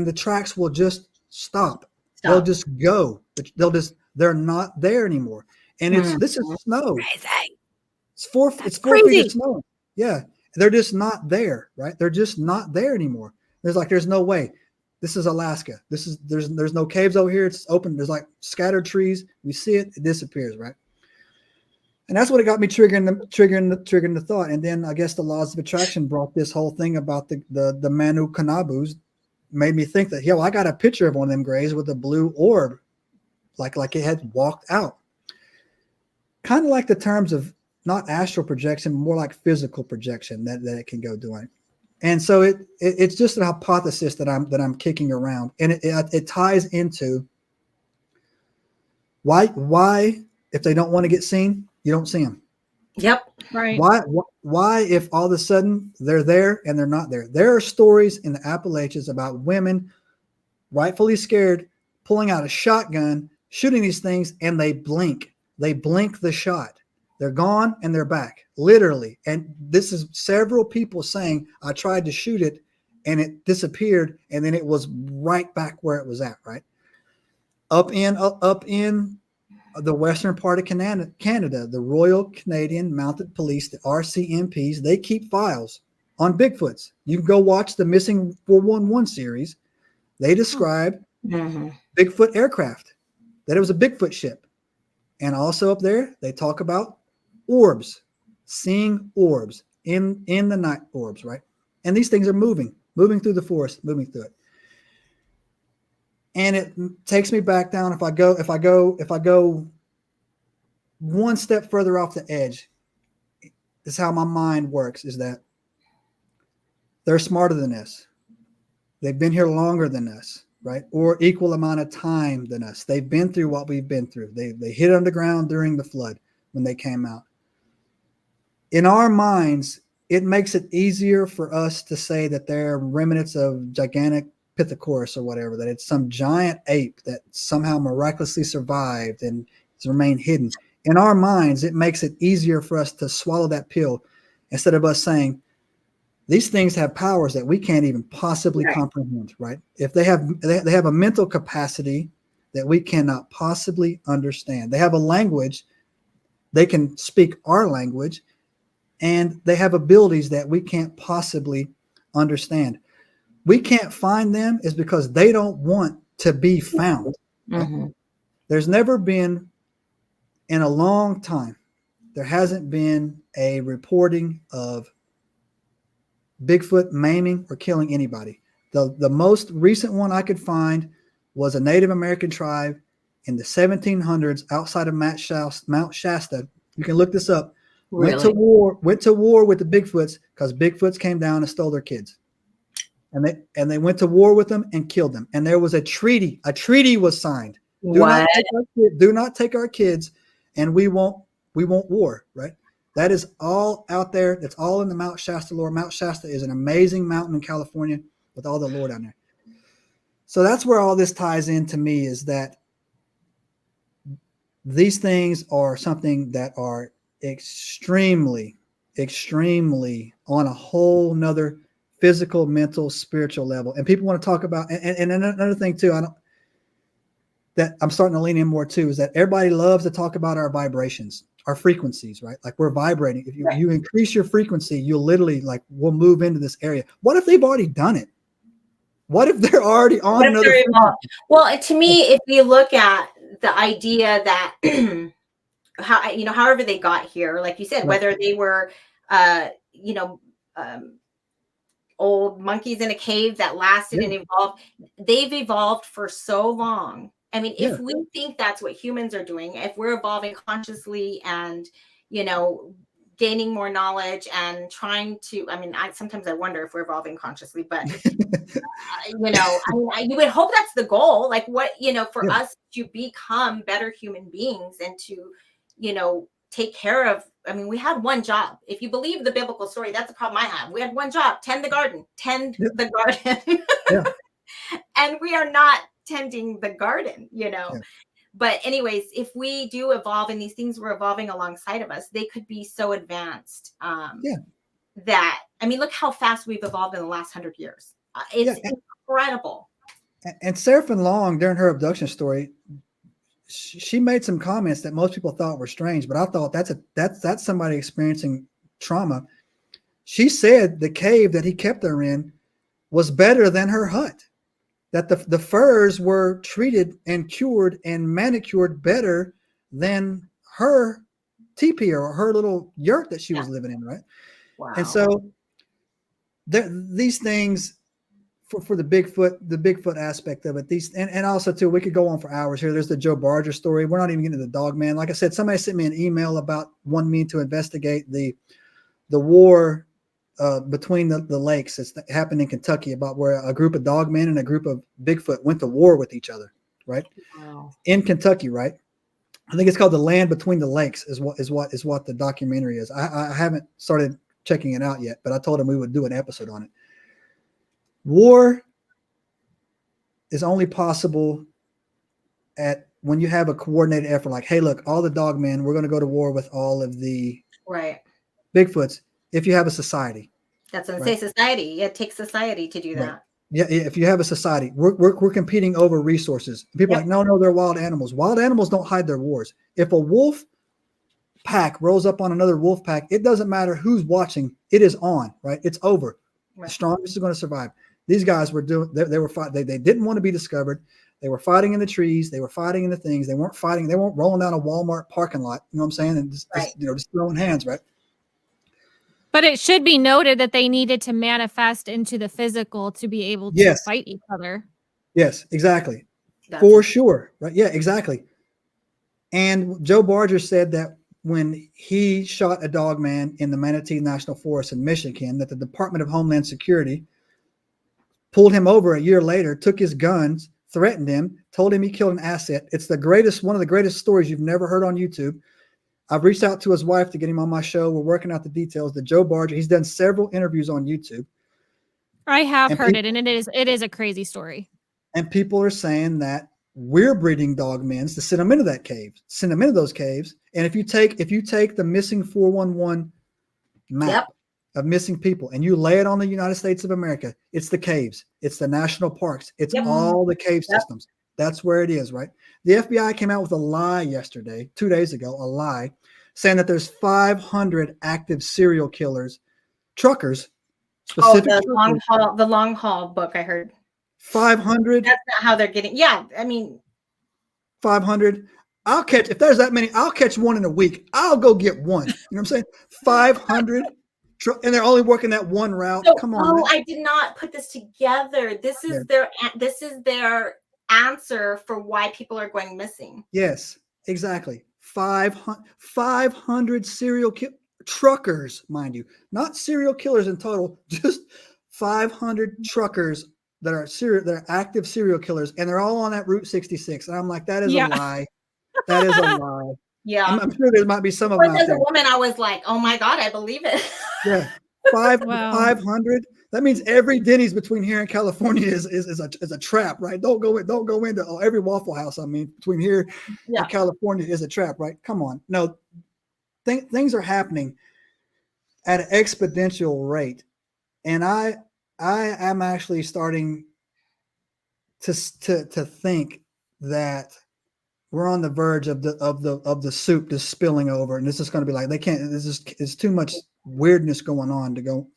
the tracks will just stop. They'll just go. They're not there anymore. And this is snow. Crazy. It's 4 feet of snow. Yeah. They're just not there, right? They're just not there anymore. There's no way. This is Alaska. There's no caves over here. It's open. There's like scattered trees. We see it. It disappears, right? And that's what it got me triggering the thought. And then I guess the laws of attraction brought this whole thing about the Manu Kanabus, made me think that, I got a picture of one of them grays with a blue orb like it had walked out. Kind of like the terms of not astral projection, more like physical projection that it can go doing. And so it's just an hypothesis that I'm kicking around, and it ties into why if they don't want to get seen, you don't see them. Yep. Right. Why if all of a sudden they're there and they're not there? There are stories in the Appalachians about women rightfully scared, pulling out a shotgun, shooting these things, and they blink. They blink the shot. They're gone and they're back, literally. And this is several people saying, I tried to shoot it and it disappeared, and then it was right back where it was at, right? Up in the western part of Canada, the Royal Canadian Mounted Police, the RCMPs, they keep files on Bigfoots. You can go watch the Missing 411 series. They describe Bigfoot aircraft, that it was a Bigfoot ship. And also up there, they talk about orbs, seeing orbs in the night, orbs, right? And these things are moving through the forest, moving through it. And it takes me back down. If I go one step further off the edge, is how my mind works, is that they're smarter than us. They've been here longer than us, right? Or equal amount of time than us. They've been through what we've been through. They hit underground during the flood when they came out. In our minds, it makes it easier for us to say that they're remnants of gigantic Pithecanthropus or whatever, that it's some giant ape that somehow miraculously survived and has remained hidden. In our minds, it makes it easier for us to swallow that pill instead of us saying, these things have powers that we can't even possibly comprehend, right? If they have a mental capacity that we cannot possibly understand. They have a language, they can speak our language, and they have abilities that we can't possibly understand. We can't find them is because they don't want to be found. Right? There's never been, in a long time, there hasn't been a reporting of Bigfoot maiming or killing anybody. The most recent one I could find was a Native American tribe in the 1700s outside of Mount Shasta. You can look this up. Really? Went to war with the Bigfoots because Bigfoots came down and stole their kids. And they went to war with them and killed them. And there was a treaty. A treaty was signed. Do not take our kids, and we won't war, right? That is all out there. That's all in the Mount Shasta lore. Mount Shasta is an amazing mountain in California with all the lore down there. So that's where all this ties in to me, is that these things are something that are extremely, extremely on a whole nother physical, mental, spiritual level. And people want to talk about, and another thing too, that I'm starting to lean in more too, is that everybody loves to talk about our vibrations, our frequencies, right? Like we're vibrating. If you increase your frequency, you'll literally we'll move into this area. What if they've already done it? What if they're already on another frequency? Well, to me, if you look at the idea that however they got here, like you said, whether they were old monkeys in a cave that lasted and evolved, they've evolved for so long. I mean, if we think that's what humans are doing, if we're evolving consciously and, gaining more knowledge and trying to, sometimes I wonder if we're evolving consciously, but, you would hope that's the goal. Like for us to become better human beings and to, take care of, we had one job. If you believe the biblical story, that's the problem I have. We had one job, tend the garden. And we are not tending the garden, But anyways, if we do evolve and these things were evolving alongside of us, they could be so advanced that, look how fast we've evolved in the last 100 years. It's incredible. And Seraphin Long, during her abduction story, she made some comments that most people thought were strange, but I thought that's somebody experiencing trauma. She said the cave that he kept her in was better than her hut, that the furs were treated and cured and manicured better than her teepee or her little yurt that she was living in, right? Wow. And so these things, for the Bigfoot aspect of it. These and also too, we could go on for hours here. There's the Joe Barger story. We're not even getting to the dog man. Like I said, somebody sent me an email about wanting me to investigate the war between the lakes. It's happened in Kentucky, about where a group of dog men and a group of Bigfoot went to war with each other, right? Wow. In Kentucky, right? I think it's called The Land Between the Lakes is what the documentary is. I haven't started checking it out yet, but I told him we would do an episode on it. War is only possible when you have a coordinated effort, like, hey, look, all the dog men, we're going to go to war with all of the Right. Bigfoots. If you have a society, that's what I say. Society. It takes society to do that. Right. Yeah, if you have a society, we're competing over resources. People are like, no, they're wild animals. Wild animals don't hide their wars. If a wolf pack rolls up on another wolf pack, it doesn't matter who's watching. It is on, right? It's over. Right. The strongest is going to survive. These guys were doing. They were fighting. They didn't want to be discovered. They were fighting in the trees. They were fighting in the things. They weren't fighting. They weren't rolling down a Walmart parking lot. You know what I'm saying? And just throwing hands, right? But it should be noted that they needed to manifest into the physical to be able to fight each other. Yes, exactly. For sure. Right. Yeah, exactly. And Joe Barger said that when he shot a dog man in the Manatee National Forest in Michigan, that the Department of Homeland Security pulled him over a year later, took his guns, threatened him, told him he killed an asset. It's one of the greatest stories you've never heard on YouTube. I've reached out to his wife to get him on my show. We're working out the details. The Joe Barger, he's done several interviews on YouTube. I have heard it, and it is a crazy story. And people are saying that we're breeding dog men to send them into those caves. And if you take the missing 411 map of missing people and you lay it on the United States of America, it's the caves, it's the national parks, it's all the cave systems. That's where it is, right? The FBI came out with a lie yesterday, 2 days ago, a lie saying that there's 500 active serial killers, truckers, specific the long haul book I heard. 500. That's not how they're getting. Yeah, I mean, 500. If there's that many, I'll catch one in a week. I'll go get one. You know what I'm saying? 500. And they're only working that one route. Come on. Oh, I did not put this together. This is their answer for why people are going missing. Yes, exactly. 500 serial truckers, mind you, not serial killers in total, just 500 truckers that are active serial killers, and they're all on that Route 66. And I'm like, that is a lie. That is a lie. Yeah, I'm sure there might be some of them out there. As a woman, I was like, oh my God, I believe it. Yeah, 500. That means every Denny's between here and California is a trap, right? Don't go into every Waffle House. I mean, between here and California is a trap, right? Come on, no, things are happening at an exponential rate, and I am actually starting to think that we're on the verge of the soup just spilling over, and this is going to be like it's too much weirdness going on to go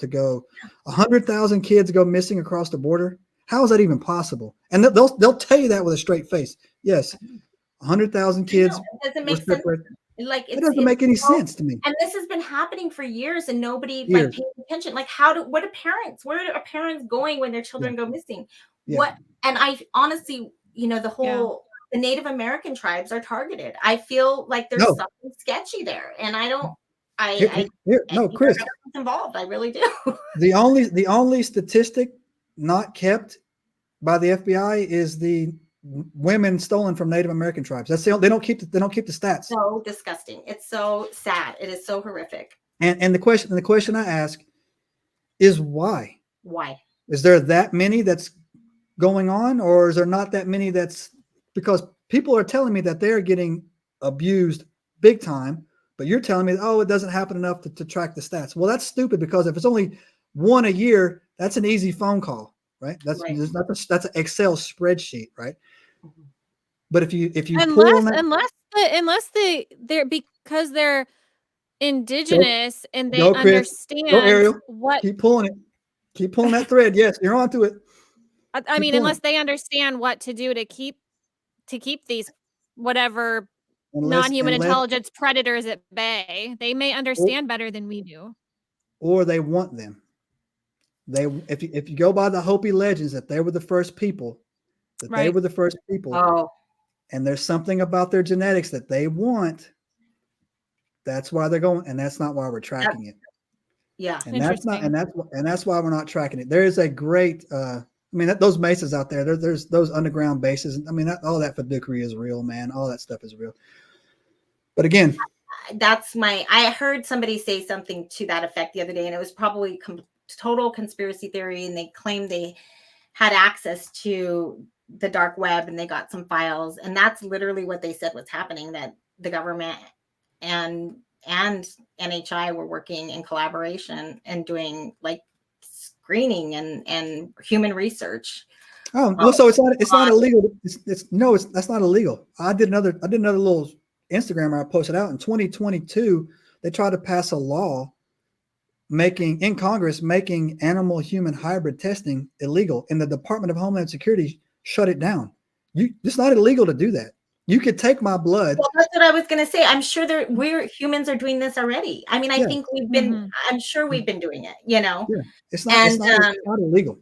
100,000 kids go missing across the border. How is that even possible? And they'll tell you that with a straight face. Yes, 100,000 kids. It doesn't make sense. Like it doesn't make any sense to me. And this has been happening for years, and nobody like pays attention. Like, where are parents going when their children go missing? What? And I honestly, the Native American tribes are targeted. I feel like there's something sketchy there, and I don't. Chris, involved. I really do. The only statistic not kept by the FBI is the women stolen from Native American tribes. They don't keep the stats. So disgusting. It's so sad. It is so horrific. And the question I ask is why? Why? Is there that many that's going on, or is there not that many because people are telling me that they're getting abused big time, but you're telling me, it doesn't happen enough to track the stats. Well, that's stupid, because if it's only one a year, that's an easy phone call, right? That's an Excel spreadsheet, right? Mm-hmm. But if you because they're indigenous and they understand what. Keep pulling that thread. Yes, you're onto it. I mean, unless they understand what to do to keep these whatever non-human intelligence predators at bay, they may understand better than we do. Or they want them. If you go by the Hopi legends that they were the first people, Oh, and there's something about their genetics that they want, that's why they're going, and that's not why we're tracking it. yeah. And that's not, Interesting. and that's why we're not tracking it. There is a great, I mean, those bases out there, there's those underground bases. I mean, all that fiduciary is real, man. All that stuff is real. But again, I heard somebody say something to that effect the other day, and it was probably total conspiracy theory. And they claimed they had access to the dark web and they got some files. And that's literally what they said was happening, that the government and NHI were working in collaboration and doing like screening and human research. oh well, so it's not illegal. That's not illegal. I did another little Instagram where I posted out in 2022. They tried to pass a law in Congress making animal human hybrid testing illegal, and the Department of Homeland Security shut it down. It's not illegal to do that. You could take my blood. Well, that's what I was going to say. I'm sure humans are doing this already. I mean, I think we've been, I'm sure we've been doing it, you know? Yeah. It's not illegal.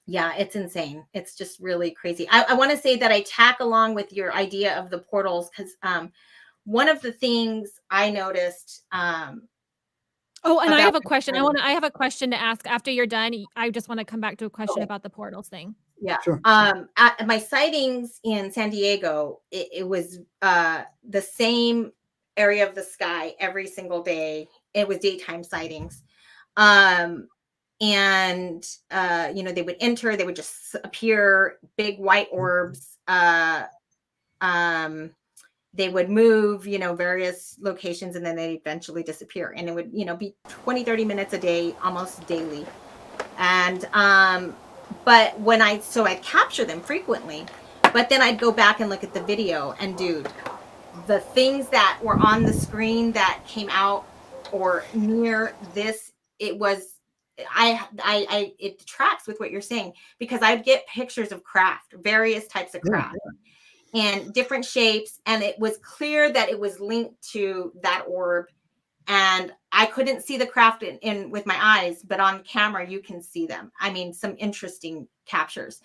Yeah, it's insane. It's just really crazy. I want to say that I tack along with your idea of the portals, because one of the things I noticed. Oh, and I have a question. I have a question to ask after you're done. I just want to come back to a question about the portals thing. Yeah. Sure. At my sightings in San Diego, it was the same area of the sky every single day. It was daytime sightings. And they would enter, they would just appear, big white orbs. They would move, various locations, and then they eventually disappear. And it would, be 20, 30 minutes a day, almost daily. And, but I'd capture them frequently, but then I'd go back and look at the video, and dude, the things that were on the screen that came out or near this, it was, it tracks with what you're saying, because I'd get pictures of craft, various types of craft. Yeah. And different shapes, and it was clear that it was linked to that orb. And I couldn't see the craft in with my eyes, but on camera you can see them. I mean, some interesting captures.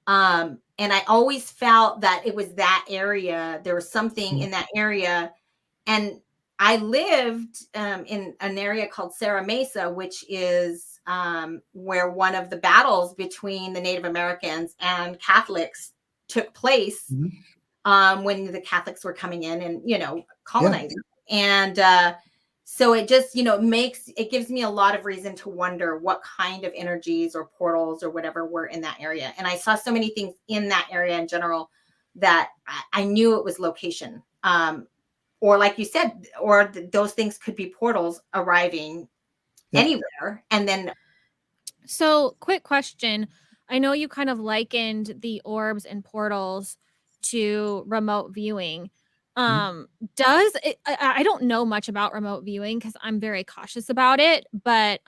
And I always felt that it was that area. There was something in that area. And I lived in an area called Serra Mesa, which is where one of the battles between the Native Americans and Catholics took place, when the Catholics were coming in and, colonizing. Yeah. And so it just, it gives me a lot of reason to wonder what kind of energies or portals or whatever were in that area. And I saw so many things in that area in general that I knew it was location. Or like you said, or those things could be portals arriving anywhere. And then. So quick question. I know you kind of likened the orbs and portals to remote viewing. I don't know much about remote viewing because I'm very cautious about it, but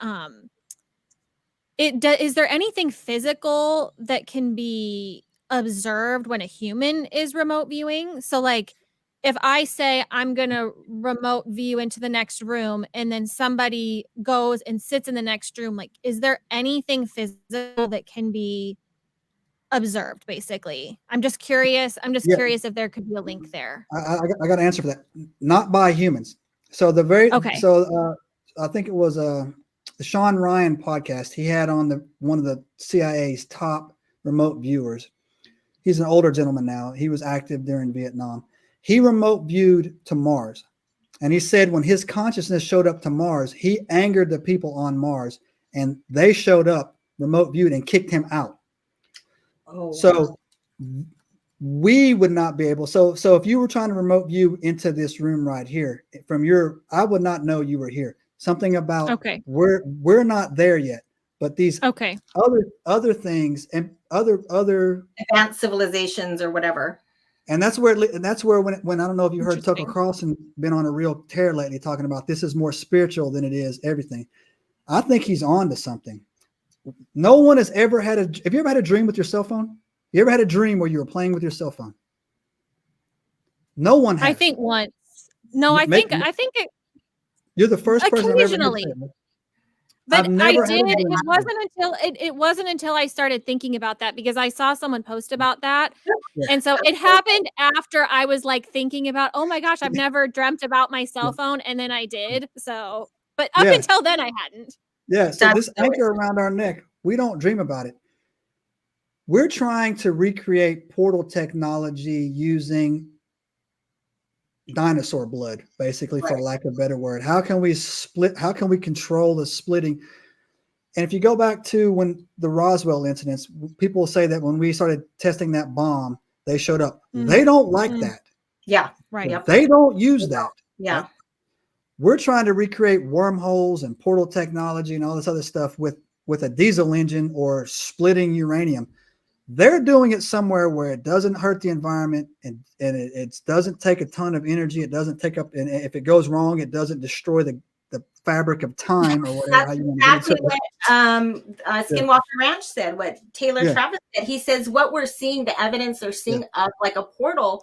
is there anything physical that can be observed when a human is remote viewing? So like if I say I'm going to remote view into the next room and then somebody goes and sits in the next room, like, is there anything physical that can be observed, basically? I'm just curious. Curious if there could be a link there. I got an answer for that. Not by humans. So I think it was the Sean Ryan podcast. He had on one of the CIA's top remote viewers. He's an older gentleman now. He was active during Vietnam. He remote viewed to Mars. And he said when his consciousness showed up to Mars, he angered the people on Mars, and they showed up, remote viewed, and kicked him out. Oh, so wow. We would not be able. So if you were trying to remote view into this room right here I would not know you were here. Something about we're not there yet. But these other things and other advanced civilizations or whatever. And that's where when I don't know if you heard Tucker Carlson been on a real tear lately talking about this is more spiritual than it is everything. I think he's on to something. No one has ever had have you ever had a dream with your cell phone? You ever had a dream where you were playing with your cell phone? No one has. I think once. No, I think it. You're the first person occasionally. But I've never had a it dream. wasn't until I started thinking about that, because I saw someone post about that. Yeah. And so it happened after I was like thinking about, oh my gosh, I've never dreamt about my cell phone. And then I did. So, but up Yeah. until then I hadn't. Yeah. So That's this anchor around our neck, we don't dream about it. We're trying to recreate portal technology using dinosaur blood, basically, for lack of a better word. How can we control the splitting? And if you go back to when the Roswell incidents, people say that when we started testing that bomb, they showed up. They don't like that. Yeah. Right. Yep. They don't use that. Yeah. Right? We're trying to recreate wormholes and portal technology and all this other stuff with a diesel engine or splitting uranium. They're doing it somewhere where it doesn't hurt the environment, and it doesn't take a ton of energy. It doesn't take up, and if it goes wrong, it doesn't destroy the fabric of time or whatever. That's exactly what Skinwalker Ranch said, what Taylor Travis said. He says what we're seeing, the evidence they're seeing of like a portal.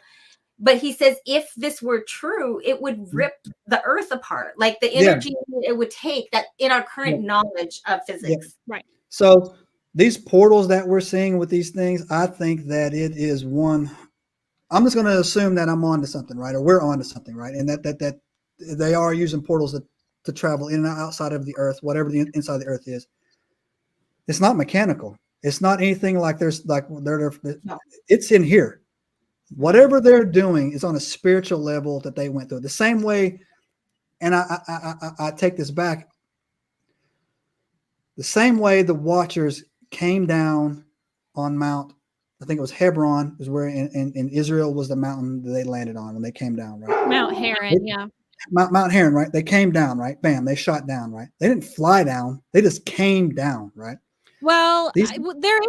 But he says if this were true, it would rip the earth apart. Like the energy it would take that in our current knowledge of physics. Right. So these portals that we're seeing with these things, I think that it is one. I'm just going to assume that I'm onto something, right? Or we're onto something, right? And that they are using portals to travel in and outside of the earth, whatever the inside of the earth is. It's not mechanical. It's not anything like it's in here. Whatever they're doing is on a spiritual level that they went through. The same way, and I take this back. The same way the Watchers came down on Mount, I think it was Hebron, is where in Israel was the mountain that they landed on when they came down, right? Mount Heron, Mount Heron, right? They came down, right? Bam, they shot down, right? They didn't fly down. They just came down, right? Well, there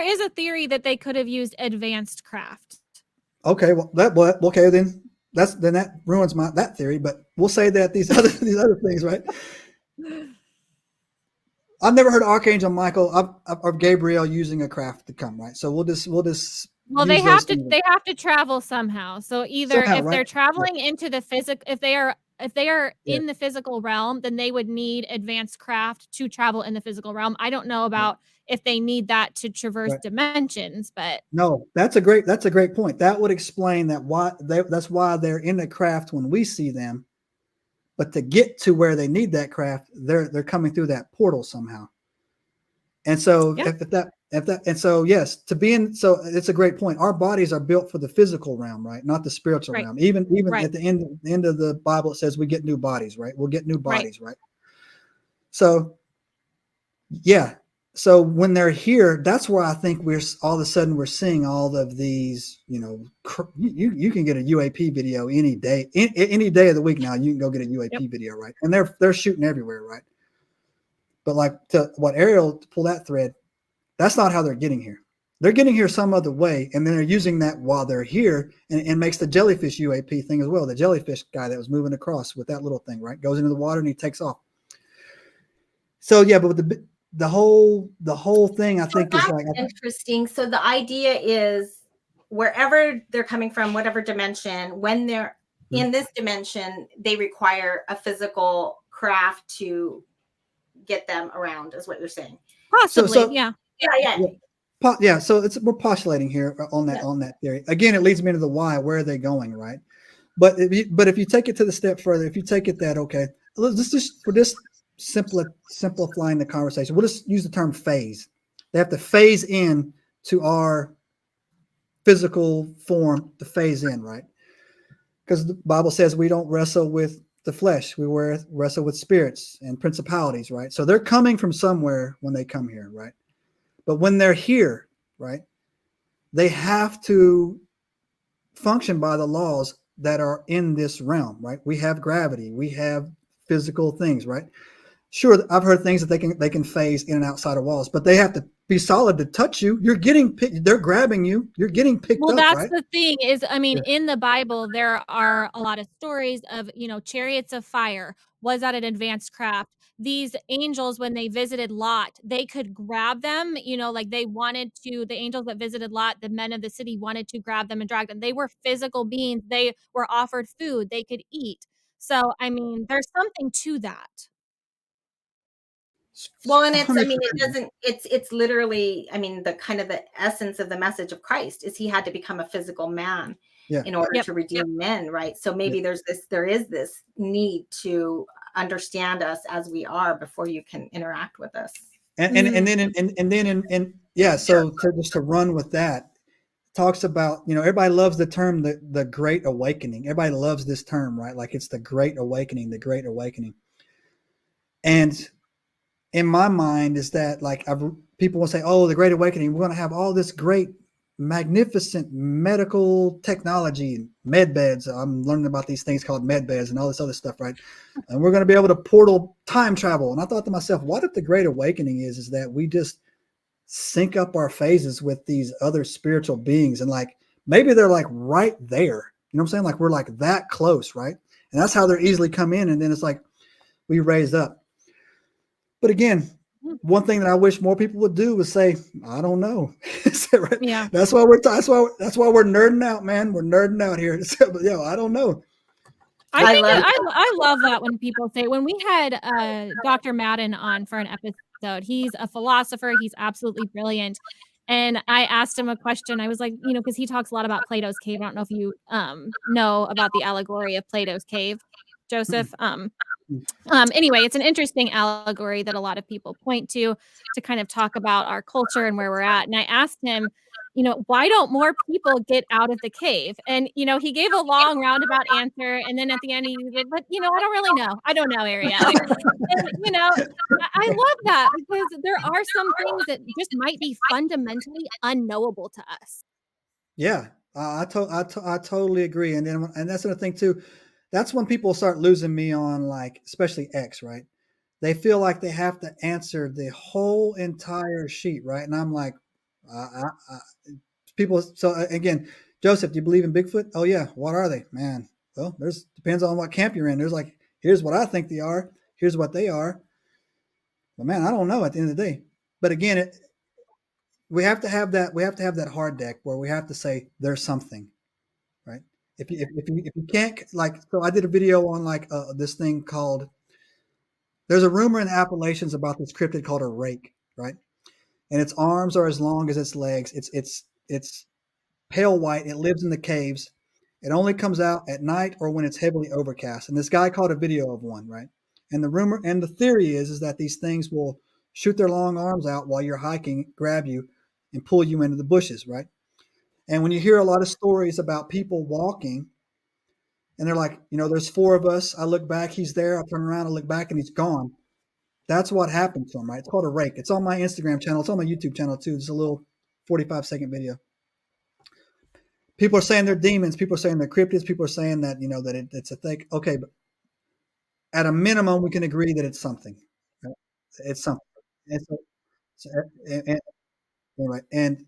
is a theory that they could have used advanced craft. Okay, well then that ruins that theory. But we'll say that these other things, right? I've never heard of Archangel Michael or Gabriel using a craft to come, right? So we'll just. Well, they have to travel somehow. So either if they're traveling into the physical, if they are in the physical realm, then they would need advanced craft to travel in the physical realm. I don't know about if they need that to traverse dimensions, but no, that's a great point. That would explain that's why they're in the craft when we see them. But to get to where they need that craft, they're coming through that portal somehow. And so yes, so it's a great point. Our bodies are built for the physical realm, right? Not the spiritual realm. Even at the end of the Bible, it says we get new bodies, right? We'll get new bodies, right? So yeah. So when they're here, that's where I think we're all of a sudden we're seeing all of these, you can get a UAP video any day of the week now. You can go get a UAP video, right? And they're shooting everywhere, right? But like to pull that thread, that's not how they're getting here. They're getting here some other way, and then they're using that while they're here, and makes the jellyfish UAP thing as well. The jellyfish guy that was moving across with that little thing, right? Goes into the water and he takes off. So yeah, but the whole thing, I think, is like interesting. So the idea is wherever they're coming from, whatever dimension, when they're in this dimension, they require a physical craft to get them around, is what you're saying. Possibly, yeah. So we're postulating here on that theory. Again, it leads me to the why. Where are they going, right? But if you take it to the step further, if you take it that let's just for this simplifying the conversation, we'll just use the term phase. They have to phase in to our physical form to phase in, right? Because the Bible says we don't wrestle with the flesh, we wrestle with spirits and principalities, right? So they're coming from somewhere when they come here, right? But when they're here, right, they have to function by the laws that are in this realm, right? We have gravity, we have physical things, right? Sure, I've heard things that they can phase in and outside of walls, but they have to be solid to touch you. You're getting picked, they're grabbing you, you're getting picked up. Well, that's right? the thing is, I mean, in the Bible, there are a lot of stories of, chariots of fire. Was that an advanced craft? These angels, when they visited Lot, they could grab them, like the angels that visited Lot, the men of the city wanted to grab them and drag them. They were physical beings. They were offered food they could eat. So, I mean, there's something to that. Well, and it's, I mean, 100%. it's literally, I mean, the kind of the essence of the message of Christ is he had to become a physical man Yeah. in order Yep. to redeem men, right? So maybe there is this need to understand us as we are before you can interact with us. And then yeah, so just to run with that, talks about, everybody loves the term the Great Awakening. Everybody loves this term, right? Like it's the Great Awakening, the Great Awakening. And in my mind is that like people will say, oh, the Great Awakening, we're going to have all this great, magnificent medical technology and med beds. I'm learning about these things called med beds and all this other stuff, right? And we're going to be able to portal time travel. And I thought to myself, what if the Great Awakening is that we just sync up our phases with these other spiritual beings, and like maybe they're like right there. You know what I'm saying? Like we're like that close, right? And that's how they're easily come in, and then it's like we raised up. But again, one thing that I wish more people would do is say, I don't know. Right? Yeah. That's why we're nerding out, man. We're nerding out here. But I don't know. I love that when people say, when we had Dr. Madden on for an episode, he's a philosopher, he's absolutely brilliant. And I asked him a question. I was like, because he talks a lot about Plato's cave. I don't know if you know about the allegory of Plato's cave, Joseph. Anyway, it's an interesting allegory that a lot of people point to kind of talk about our culture and where we're at. And I asked him, why don't more people get out of the cave? And, he gave a long roundabout answer. And then at the end, he said, but, I don't really know. I don't know, Ariel. And, I love that because there are some things that just might be fundamentally unknowable to us. Yeah, I totally agree. And that's another thing too. That's when people start losing me on, like, especially X, right? They feel like they have to answer the whole entire sheet, right? And I'm like, people. So again, Joseph, do you believe in Bigfoot? Oh yeah. What are they, man? Well, depends on what camp you're in. There's like, here's what I think they are. Here's what they are. But man, I don't know at the end of the day. But again, we have to have that. We have to have that hard deck where we have to say there's something, right? If you can't, like, so I did a video on like this thing called, there's a rumor in the Appalachians about this cryptid called a rake, right? And its arms are as long as its legs. It's pale white. It lives in the caves. It only comes out at night or when it's heavily overcast. And this guy caught a video of one, right? And the rumor and the theory is that these things will shoot their long arms out while you're hiking, grab you, and pull you into the bushes, right? And when you hear a lot of stories about people walking, and they're like, there's four of us. I look back, he's there. I turn around, I look back, and he's gone. That's what happened to him, right? It's called a rake. It's on my Instagram channel. It's on my YouTube channel too. It's a little 45-second video. People are saying they're demons. People are saying they're cryptids. People are saying that, that it's a thing. Okay, but at a minimum, we can agree that it's something. Right? It's something. And so right, and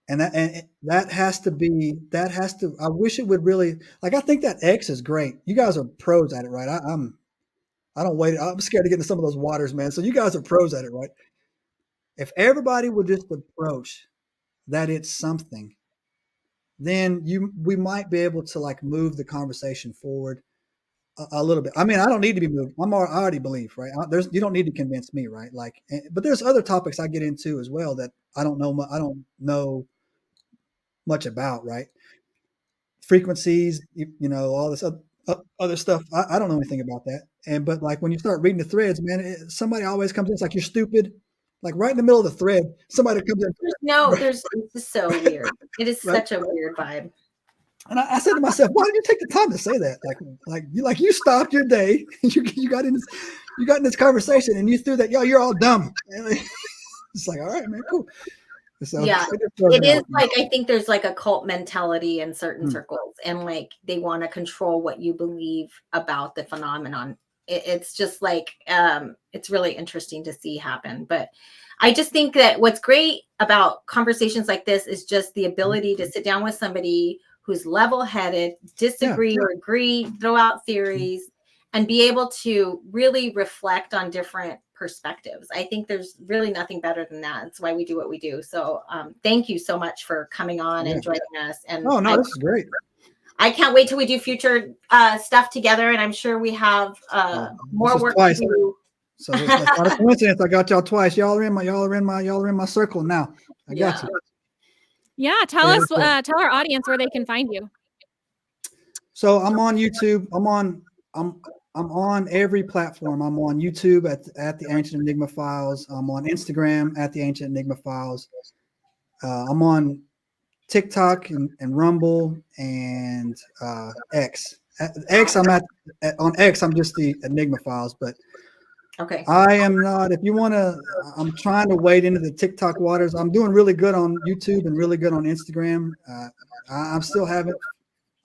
that has to. I wish it would really, like. I think that X is great. You guys are pros at it, right? I don't wait. I'm scared to get into some of those waters, man. So you guys are pros at it, right? If everybody would just approach that it's something, then we might be able to like move the conversation forward a little bit. I mean, I don't need to be moved. I already believe, right? You don't need to convince me, right? Like, but there's other topics I get into as well that I don't know much about, right? Frequencies, all this other stuff. I don't know anything about that. But like when you start reading the threads, man, somebody always comes in. It's like, you're stupid. Like right in the middle of the thread, somebody comes in. It's just so weird. It is right? Such a weird vibe. And I said to myself, why did you take the time to say that? Like you stopped your day, you got in this conversation, and you threw that, you're all dumb. It's like, all right, man, cool. So yeah, it is like, I think there's like a cult mentality in certain circles, and like they want to control what you believe about the phenomenon. It's just like, it's really interesting to see happen. But I just think that what's great about conversations like this is just the ability to sit down with somebody who's level-headed, disagree or agree, throw out theories, and be able to really reflect on different perspectives. I think there's really nothing better than that. That's why we do what we do. So thank you so much for coming on and joining us. And this is great. I can't wait till we do future stuff together. And I'm sure we have more work to do So that's not a coincidence. I got y'all twice. Y'all are in my circle now. I got you. Yeah, tell our audience where they can find you. So I'm on YouTube. I'm on every platform. I'm on YouTube at the Ancient Enigma Files. I'm on Instagram at the Ancient Enigma Files. I'm on TikTok and Rumble and X. X, I'm on X. I'm just the Enigma Files, but Okay. I am not. If you want to, I'm trying to wade into the TikTok waters. I'm doing really good on YouTube and really good on Instagram. I'm still haven't.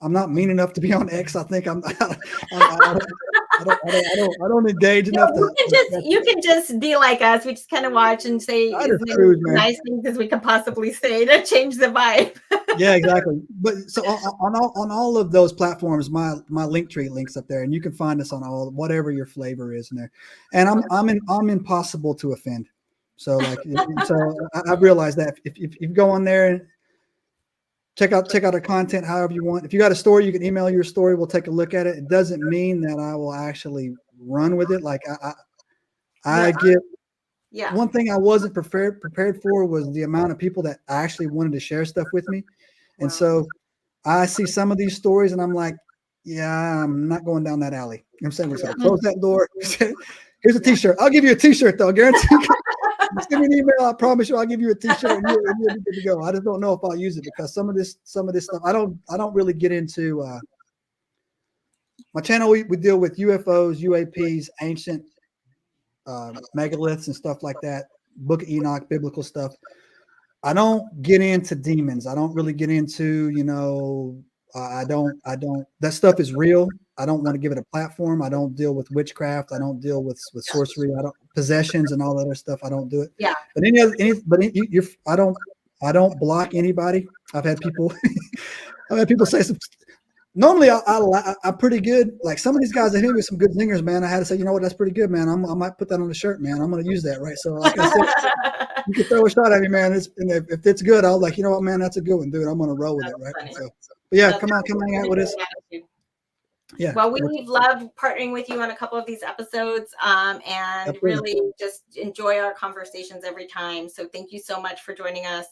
I'm not mean enough to be on X. I think I don't engage enough. You can just be like us. We just kind of watch and say as many nice things as we can possibly say to change the vibe. Yeah, exactly. But so on all of those platforms, my Linktree links up there, and you can find us on all whatever your flavor is in there. And I'm impossible to offend. So like, so I realized that if you go on there and check out our content however you want. If you got a story, you can email your story. We'll take a look at it. It doesn't mean that I will actually run with it. Like I get. Yeah. One thing I wasn't prepared for was the amount of people that actually wanted to share stuff with me. And so I see some of these stories and I'm like, yeah, I'm not going down that alley. You know what I'm saying? We're going to close that door. Here's a t-shirt. I'll give you a t-shirt though. I guarantee you. Send me an email. I promise you I'll give you a t-shirt and you'll be good to go. I just don't know if I'll use it because some of this stuff, I don't really get into my channel. We deal with UFOs, UAPs, ancient megaliths and stuff like that. Book of Enoch, biblical stuff. I don't get into demons. I don't really get into, I don't, that stuff is real. I don't want to give it a platform. I don't deal with witchcraft. I don't deal with sorcery. I don't possessions and all that other stuff. I don't do it. Yeah. But I don't block anybody. I've had people say some, normally I'm pretty good. Like some of these guys, they hit me with some good zingers, man. I had to say, you know what, that's pretty good, man. I might put that on the shirt, man. I'm going to use that. Right. So like I said, you can throw a shot at me, man. If it's good, I'll like, you know what, man, that's a good one, dude. I'm going to roll with it. Right. So, but yeah, come hang out with us. Yeah. Well, we've loved partnering with you on a couple of these episodes and really just enjoy our conversations every time. So thank you so much for joining us.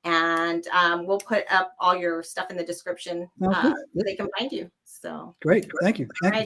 And we'll put up all your stuff in the description so they can find you. So great. Thank you. All right.